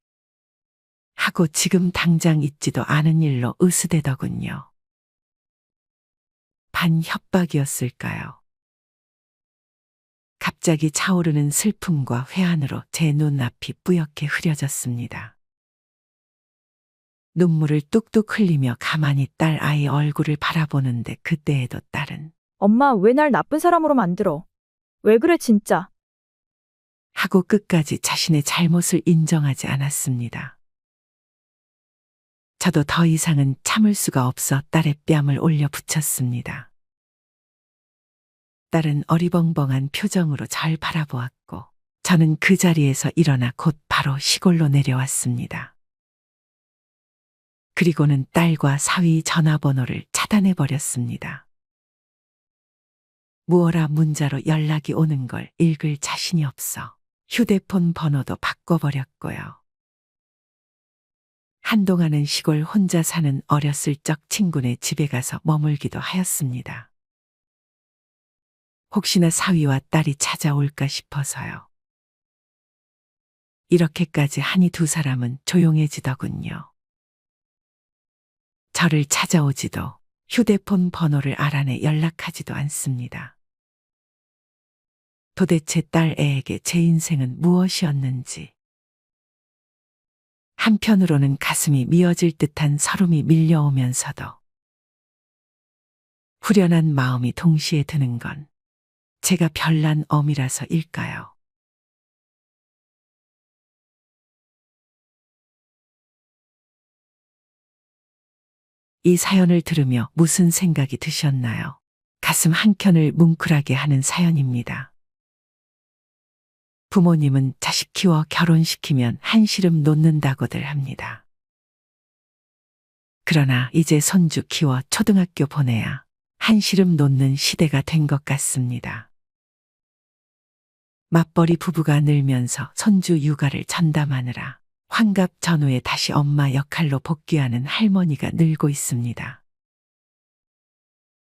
하고 지금 당장 있지도 않은 일로 으스대더군요. 반 협박이었을까요? 갑자기 차오르는 슬픔과 회한으로 제 눈앞이 뿌옇게 흐려졌습니다. 눈물을 뚝뚝 흘리며 가만히 딸 아이 얼굴을 바라보는데 그때에도 딸은 엄마 왜 날 나쁜 사람으로 만들어? 왜 그래 진짜? 하고 끝까지 자신의 잘못을 인정하지 않았습니다. 저도 더 이상은 참을 수가 없어 딸의 뺨을 올려 붙였습니다. 딸은 어리벙벙한 표정으로 절 바라보았고 저는 그 자리에서 일어나 곧 바로 시골로 내려왔습니다. 그리고는 딸과 사위 전화번호를 차단해버렸습니다. 무어라 문자로 연락이 오는 걸 읽을 자신이 없어 휴대폰 번호도 바꿔버렸고요. 한동안은 시골 혼자 사는 어렸을 적 친구네 집에 가서 머물기도 하였습니다. 혹시나 사위와 딸이 찾아올까 싶어서요. 이렇게까지 하니 두 사람은 조용해지더군요. 저를 찾아오지도 휴대폰 번호를 알아내 연락하지도 않습니다. 도대체 딸 애에게 제 인생은 무엇이었는지. 한편으로는 가슴이 미어질 듯한 설움이 밀려오면서도 후련한 마음이 동시에 드는 건 제가 별난 어미라서일까요? 이 사연을 들으며 무슨 생각이 드셨나요? 가슴 한켠을 뭉클하게 하는 사연입니다. 부모님은 자식 키워 결혼시키면 한시름 놓는다고들 합니다. 그러나 이제 손주 키워 초등학교 보내야 한시름 놓는 시대가 된 것 같습니다. 맞벌이 부부가 늘면서 손주 육아를 전담하느라 환갑 전후에 다시 엄마 역할로 복귀하는 할머니가 늘고 있습니다.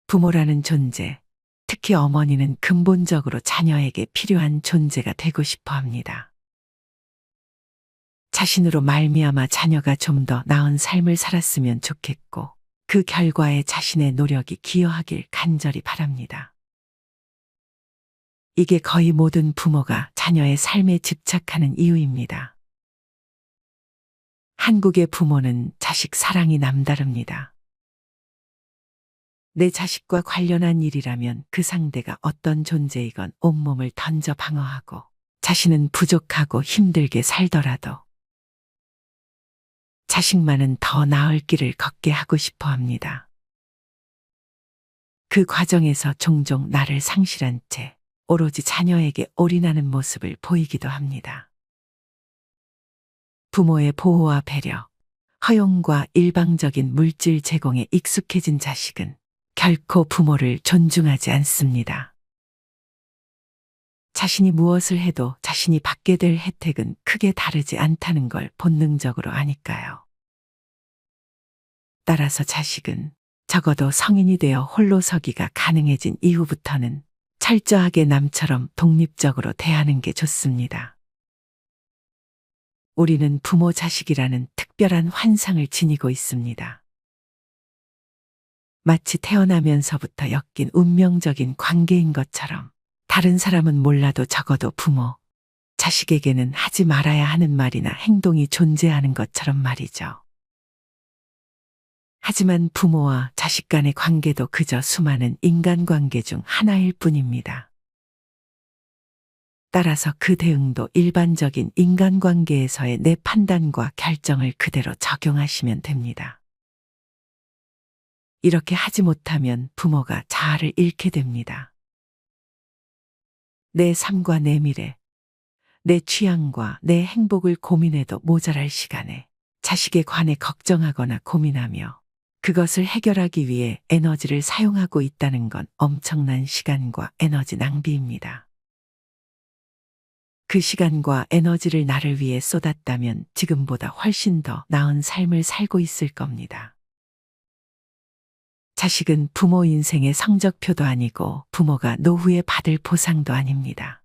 부모라는 존재, 특히 어머니는 근본적으로 자녀에게 필요한 존재가 되고 싶어 합니다. 자신으로 말미암아 자녀가 좀 더 나은 삶을 살았으면 좋겠고 그 결과에 자신의 노력이 기여하길 간절히 바랍니다. 이게 거의 모든 부모가 자녀의 삶에 집착하는 이유입니다. 한국의 부모는 자식 사랑이 남다릅니다. 내 자식과 관련한 일이라면 그 상대가 어떤 존재이건 온몸을 던져 방어하고 자신은 부족하고 힘들게 살더라도 자식만은 더 나을 길을 걷게 하고 싶어 합니다. 그 과정에서 종종 나를 상실한 채 오로지 자녀에게 올인하는 모습을 보이기도 합니다. 부모의 보호와 배려, 허용과 일방적인 물질 제공에 익숙해진 자식은 결코 부모를 존중하지 않습니다. 자신이 무엇을 해도 자신이 받게 될 혜택은 크게 다르지 않다는 걸 본능적으로 아니까요. 따라서 자식은 적어도 성인이 되어 홀로 서기가 가능해진 이후부터는 철저하게 남처럼 독립적으로 대하는 게 좋습니다. 우리는 부모 자식이라는 특별한 환상을 지니고 있습니다. 마치 태어나면서부터 엮인 운명적인 관계인 것처럼 다른 사람은 몰라도 적어도 부모, 자식에게는 하지 말아야 하는 말이나 행동이 존재하는 것처럼 말이죠. 하지만 부모와 자식 간의 관계도 그저 수많은 인간관계 중 하나일 뿐입니다. 따라서 그 대응도 일반적인 인간관계에서의 내 판단과 결정을 그대로 적용하시면 됩니다. 이렇게 하지 못하면 부모가 자아를 잃게 됩니다. 내 삶과 내 미래, 내 취향과 내 행복을 고민해도 모자랄 시간에 자식에 관해 걱정하거나 고민하며 그것을 해결하기 위해 에너지를 사용하고 있다는 건 엄청난 시간과 에너지 낭비입니다. 그 시간과 에너지를 나를 위해 쏟았다면 지금보다 훨씬 더 나은 삶을 살고 있을 겁니다. 자식은 부모 인생의 성적표도 아니고 부모가 노후에 받을 보상도 아닙니다.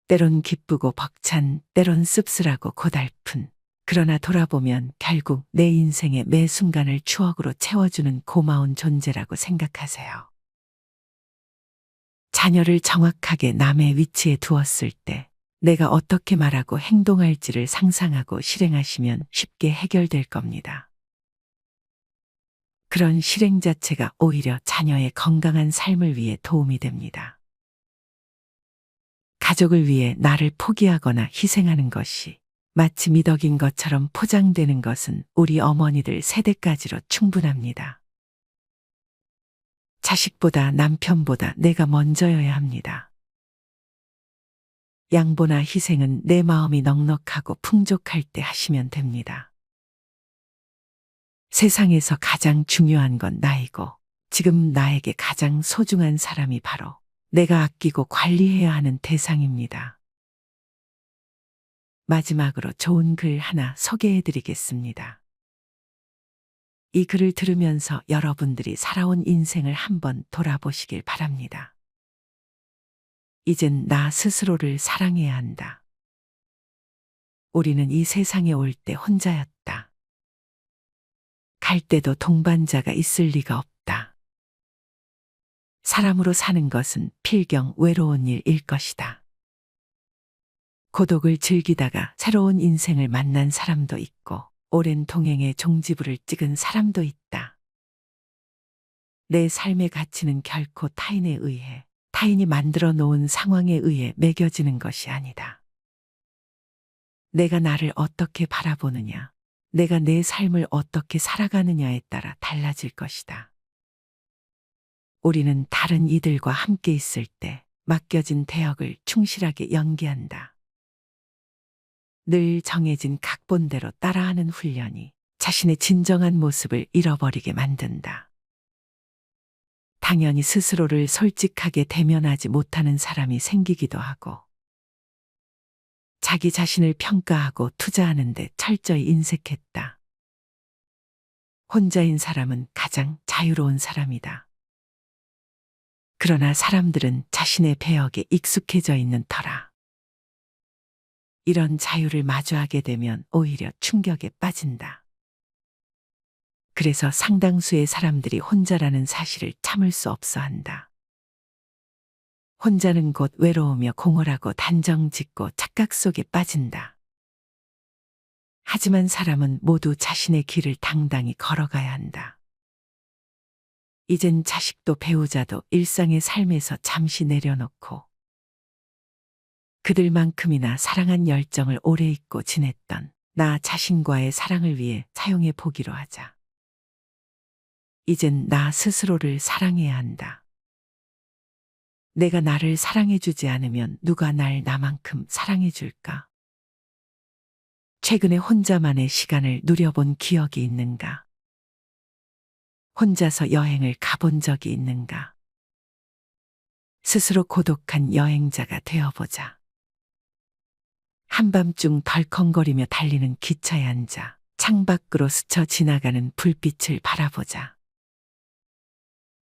때론 기쁘고 벅찬, 때론 씁쓸하고 고달픈, 그러나 돌아보면 결국 내 인생의 매 순간을 추억으로 채워주는 고마운 존재라고 생각하세요. 자녀를 정확하게 남의 위치에 두었을 때 내가 어떻게 말하고 행동할지를 상상하고 실행하시면 쉽게 해결될 겁니다. 그런 실행 자체가 오히려 자녀의 건강한 삶을 위해 도움이 됩니다. 가족을 위해 나를 포기하거나 희생하는 것이 마치 미덕인 것처럼 포장되는 것은 우리 어머니들 세대까지로 충분합니다. 자식보다 남편보다 내가 먼저여야 합니다. 양보나 희생은 내 마음이 넉넉하고 풍족할 때 하시면 됩니다. 세상에서 가장 중요한 건 나이고 지금 나에게 가장 소중한 사람이 바로 내가 아끼고 관리해야 하는 대상입니다. 마지막으로 좋은 글 하나 소개해 드리겠습니다. 이 글을 들으면서 여러분들이 살아온 인생을 한번 돌아보시길 바랍니다. 이젠 나 스스로를 사랑해야 한다. 우리는 이 세상에 올 때 혼자였다. 갈 때도 동반자가 있을 리가 없다. 사람으로 사는 것은 필경 외로운 일일 것이다. 고독을 즐기다가 새로운 인생을 만난 사람도 있고 오랜 동행의 종지부를 찍은 사람도 있다. 내 삶의 가치는 결코 타인에 의해, 타인이 만들어 놓은 상황에 의해 매겨지는 것이 아니다. 내가 나를 어떻게 바라보느냐, 내가 내 삶을 어떻게 살아가느냐에 따라 달라질 것이다. 우리는 다른 이들과 함께 있을 때 맡겨진 대역을 충실하게 연기한다. 늘 정해진 각본대로 따라하는 훈련이 자신의 진정한 모습을 잃어버리게 만든다. 당연히 스스로를 솔직하게 대면하지 못하는 사람이 생기기도 하고, 자기 자신을 평가하고 투자하는 데 철저히 인색했다. 혼자인 사람은 가장 자유로운 사람이다. 그러나 사람들은 자신의 배역에 익숙해져 있는 터라 이런 자유를 마주하게 되면 오히려 충격에 빠진다. 그래서 상당수의 사람들이 혼자라는 사실을 참을 수 없어 한다. 혼자는 곧 외로우며 공허하고 단정 짓고 착각 속에 빠진다. 하지만 사람은 모두 자신의 길을 당당히 걸어가야 한다. 이젠 자식도 배우자도 일상의 삶에서 잠시 내려놓고 그들만큼이나 사랑한 열정을 오래 잊고 지냈던 나 자신과의 사랑을 위해 사용해 보기로 하자. 이젠 나 스스로를 사랑해야 한다. 내가 나를 사랑해주지 않으면 누가 날 나만큼 사랑해줄까? 최근에 혼자만의 시간을 누려본 기억이 있는가? 혼자서 여행을 가본 적이 있는가? 스스로 고독한 여행자가 되어보자. 한밤중 덜컹거리며 달리는 기차에 앉아 창밖으로 스쳐 지나가는 불빛을 바라보자.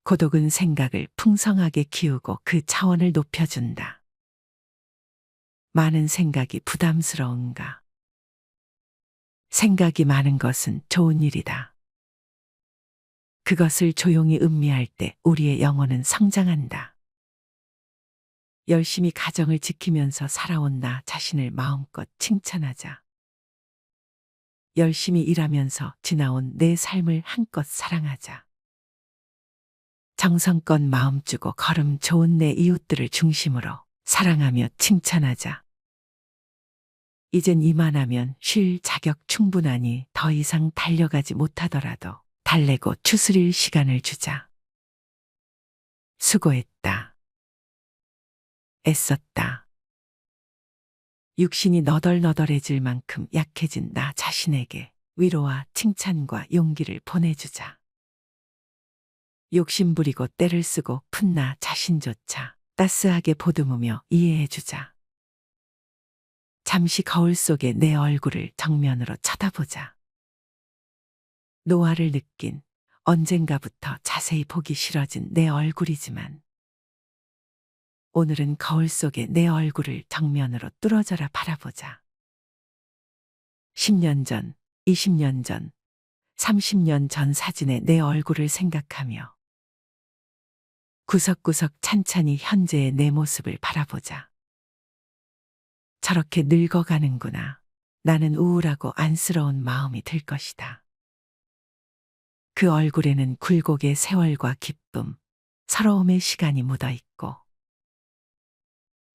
고독은 생각을 풍성하게 키우고 그 차원을 높여준다. 많은 생각이 부담스러운가? 생각이 많은 것은 좋은 일이다. 그것을 조용히 음미할 때 우리의 영혼은 성장한다. 열심히 가정을 지키면서 살아온 나 자신을 마음껏 칭찬하자. 열심히 일하면서 지나온 내 삶을 한껏 사랑하자. 정성껏 마음 주고 걸음 좋은 내 이웃들을 중심으로 사랑하며 칭찬하자. 이젠 이만하면 쉴 자격 충분하니 더 이상 달려가지 못하더라도 달래고 추스릴 시간을 주자. 수고했다. 애썼다. 육신이 너덜너덜해질 만큼 약해진 나 자신에게 위로와 칭찬과 용기를 보내주자. 욕심부리고 때를 쓰고 푼 나 자신조차 따스하게 보듬으며 이해해주자. 잠시 거울 속에 내 얼굴을 정면으로 쳐다보자. 노화를 느낀 언젠가부터 자세히 보기 싫어진 내 얼굴이지만 오늘은 거울 속에 내 얼굴을 정면으로 뚫어져라 바라보자. 10년 전, 20년 전, 30년 전 사진의 내 얼굴을 생각하며 구석구석 찬찬히 현재의 내 모습을 바라보자. 저렇게 늙어가는구나. 나는 우울하고 안쓰러운 마음이 들 것이다. 그 얼굴에는 굴곡의 세월과 기쁨, 서러움의 시간이 묻어 있고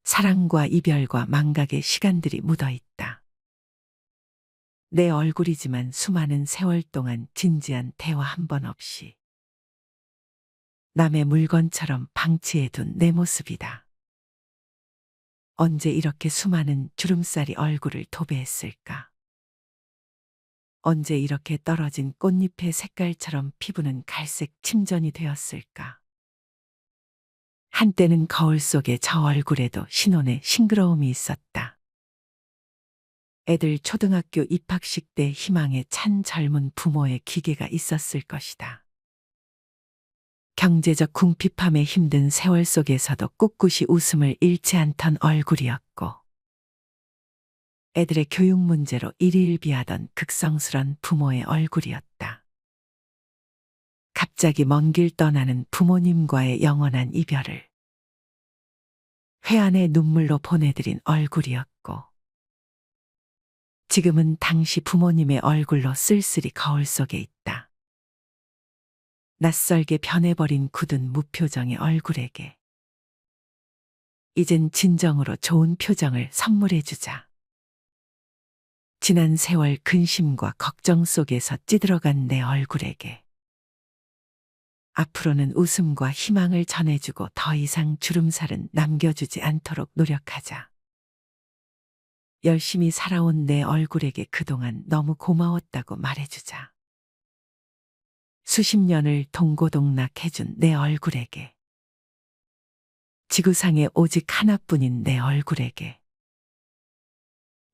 사랑과 이별과 망각의 시간들이 묻어 있다. 내 얼굴이지만 수많은 세월 동안 진지한 대화 한 번 없이 남의 물건처럼 방치해둔 내 모습이다. 언제 이렇게 수많은 주름살이 얼굴을 도배했을까? 언제 이렇게 떨어진 꽃잎의 색깔처럼 피부는 갈색 침전이 되었을까? 한때는 거울 속에 저 얼굴에도 신혼의 싱그러움이 있었다. 애들 초등학교 입학식 때 희망에 찬 젊은 부모의 기계가 있었을 것이다. 경제적 궁핍함에 힘든 세월 속에서도 꿋꿋이 웃음을 잃지 않던 얼굴이었고, 애들의 교육 문제로 일희일비하던 극성스런 부모의 얼굴이었다. 갑자기 먼 길 떠나는 부모님과의 영원한 이별을 회한의 눈물로 보내드린 얼굴이었고, 지금은 당시 부모님의 얼굴로 쓸쓸히 거울 속에 있다. 낯설게 변해버린 굳은 무표정의 얼굴에게 이젠 진정으로 좋은 표정을 선물해주자. 지난 세월 근심과 걱정 속에서 찌들어간 내 얼굴에게 앞으로는 웃음과 희망을 전해주고 더 이상 주름살은 남겨주지 않도록 노력하자. 열심히 살아온 내 얼굴에게 그동안 너무 고마웠다고 말해주자. 수십 년을 동고동락해준 내 얼굴에게, 지구상에 오직 하나뿐인 내 얼굴에게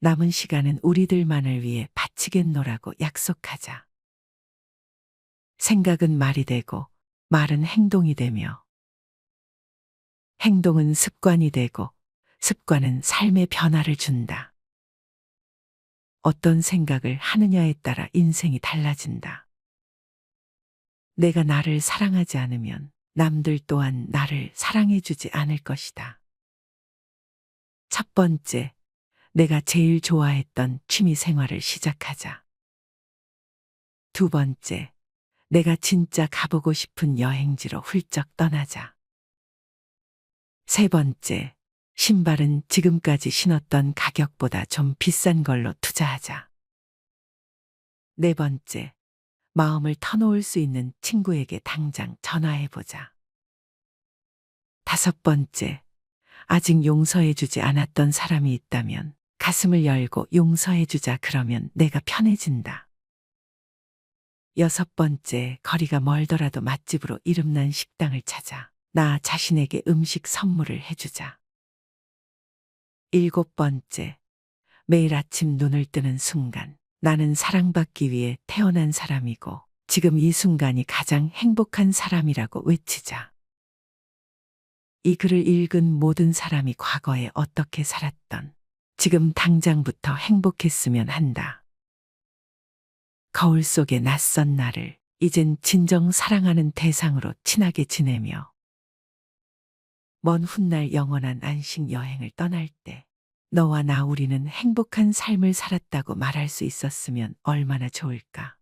남은 시간은 우리들만을 위해 바치겠노라고 약속하자. 생각은 말이 되고 말은 행동이 되며, 행동은 습관이 되고 습관은 삶의 변화를 준다. 어떤 생각을 하느냐에 따라 인생이 달라진다. 내가 나를 사랑하지 않으면 남들 또한 나를 사랑해주지 않을 것이다. 첫 번째, 내가 제일 좋아했던 취미 생활을 시작하자. 두 번째, 내가 진짜 가보고 싶은 여행지로 훌쩍 떠나자. 세 번째, 신발은 지금까지 신었던 가격보다 좀 비싼 걸로 투자하자. 네 번째, 마음을 터놓을 수 있는 친구에게 당장 전화해보자. 다섯 번째, 아직 용서해주지 않았던 사람이 있다면 가슴을 열고 용서해주자. 그러면 내가 편해진다. 여섯 번째, 거리가 멀더라도 맛집으로 이름난 식당을 찾아 나 자신에게 음식 선물을 해주자. 일곱 번째, 매일 아침 눈을 뜨는 순간 나는 사랑받기 위해 태어난 사람이고 지금 이 순간이 가장 행복한 사람이라고 외치자. 이 글을 읽은 모든 사람이 과거에 어떻게 살았던 지금 당장부터 행복했으면 한다. 거울 속의 낯선 나를 이젠 진정 사랑하는 대상으로 친하게 지내며 먼 훗날 영원한 안식 여행을 떠날 때 너와 나 우리는 행복한 삶을 살았다고 말할 수 있었으면 얼마나 좋을까.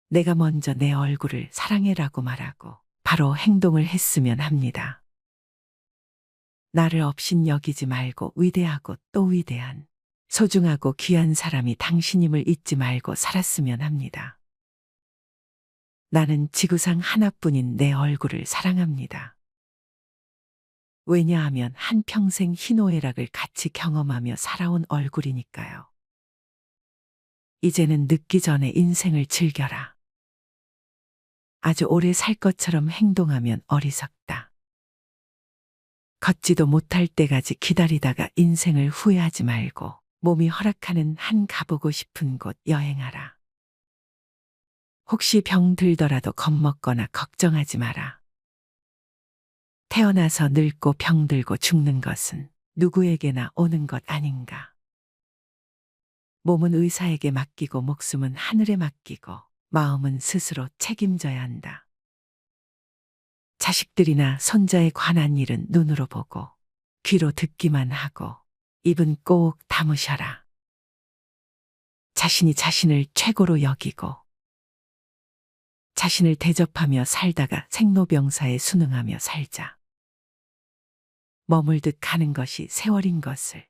내가 먼저 내 얼굴을 사랑해라고 말하고 바로 행동을 했으면 합니다. 나를 없인 여기지 말고 위대하고 또 위대한 소중하고 귀한 사람이 당신임을 잊지 말고 살았으면 합니다. 나는 지구상 하나뿐인 내 얼굴을 사랑합니다. 왜냐하면 한평생 희노애락을 같이 경험하며 살아온 얼굴이니까요. 이제는 늦기 전에 인생을 즐겨라. 아주 오래 살 것처럼 행동하면 어리석다. 걷지도 못할 때까지 기다리다가 인생을 후회하지 말고 몸이 허락하는 한 가보고 싶은 곳 여행하라. 혹시 병 들더라도 겁먹거나 걱정하지 마라. 태어나서 늙고 병들고 죽는 것은 누구에게나 오는 것 아닌가. 몸은 의사에게 맡기고 목숨은 하늘에 맡기고 마음은 스스로 책임져야 한다. 자식들이나 손자에 관한 일은 눈으로 보고 귀로 듣기만 하고 입은 꼭 다무셔라. 자신이 자신을 최고로 여기고 자신을 대접하며 살다가 생로병사에 순응하며 살자. 머물듯 가는 것이 세월인 것을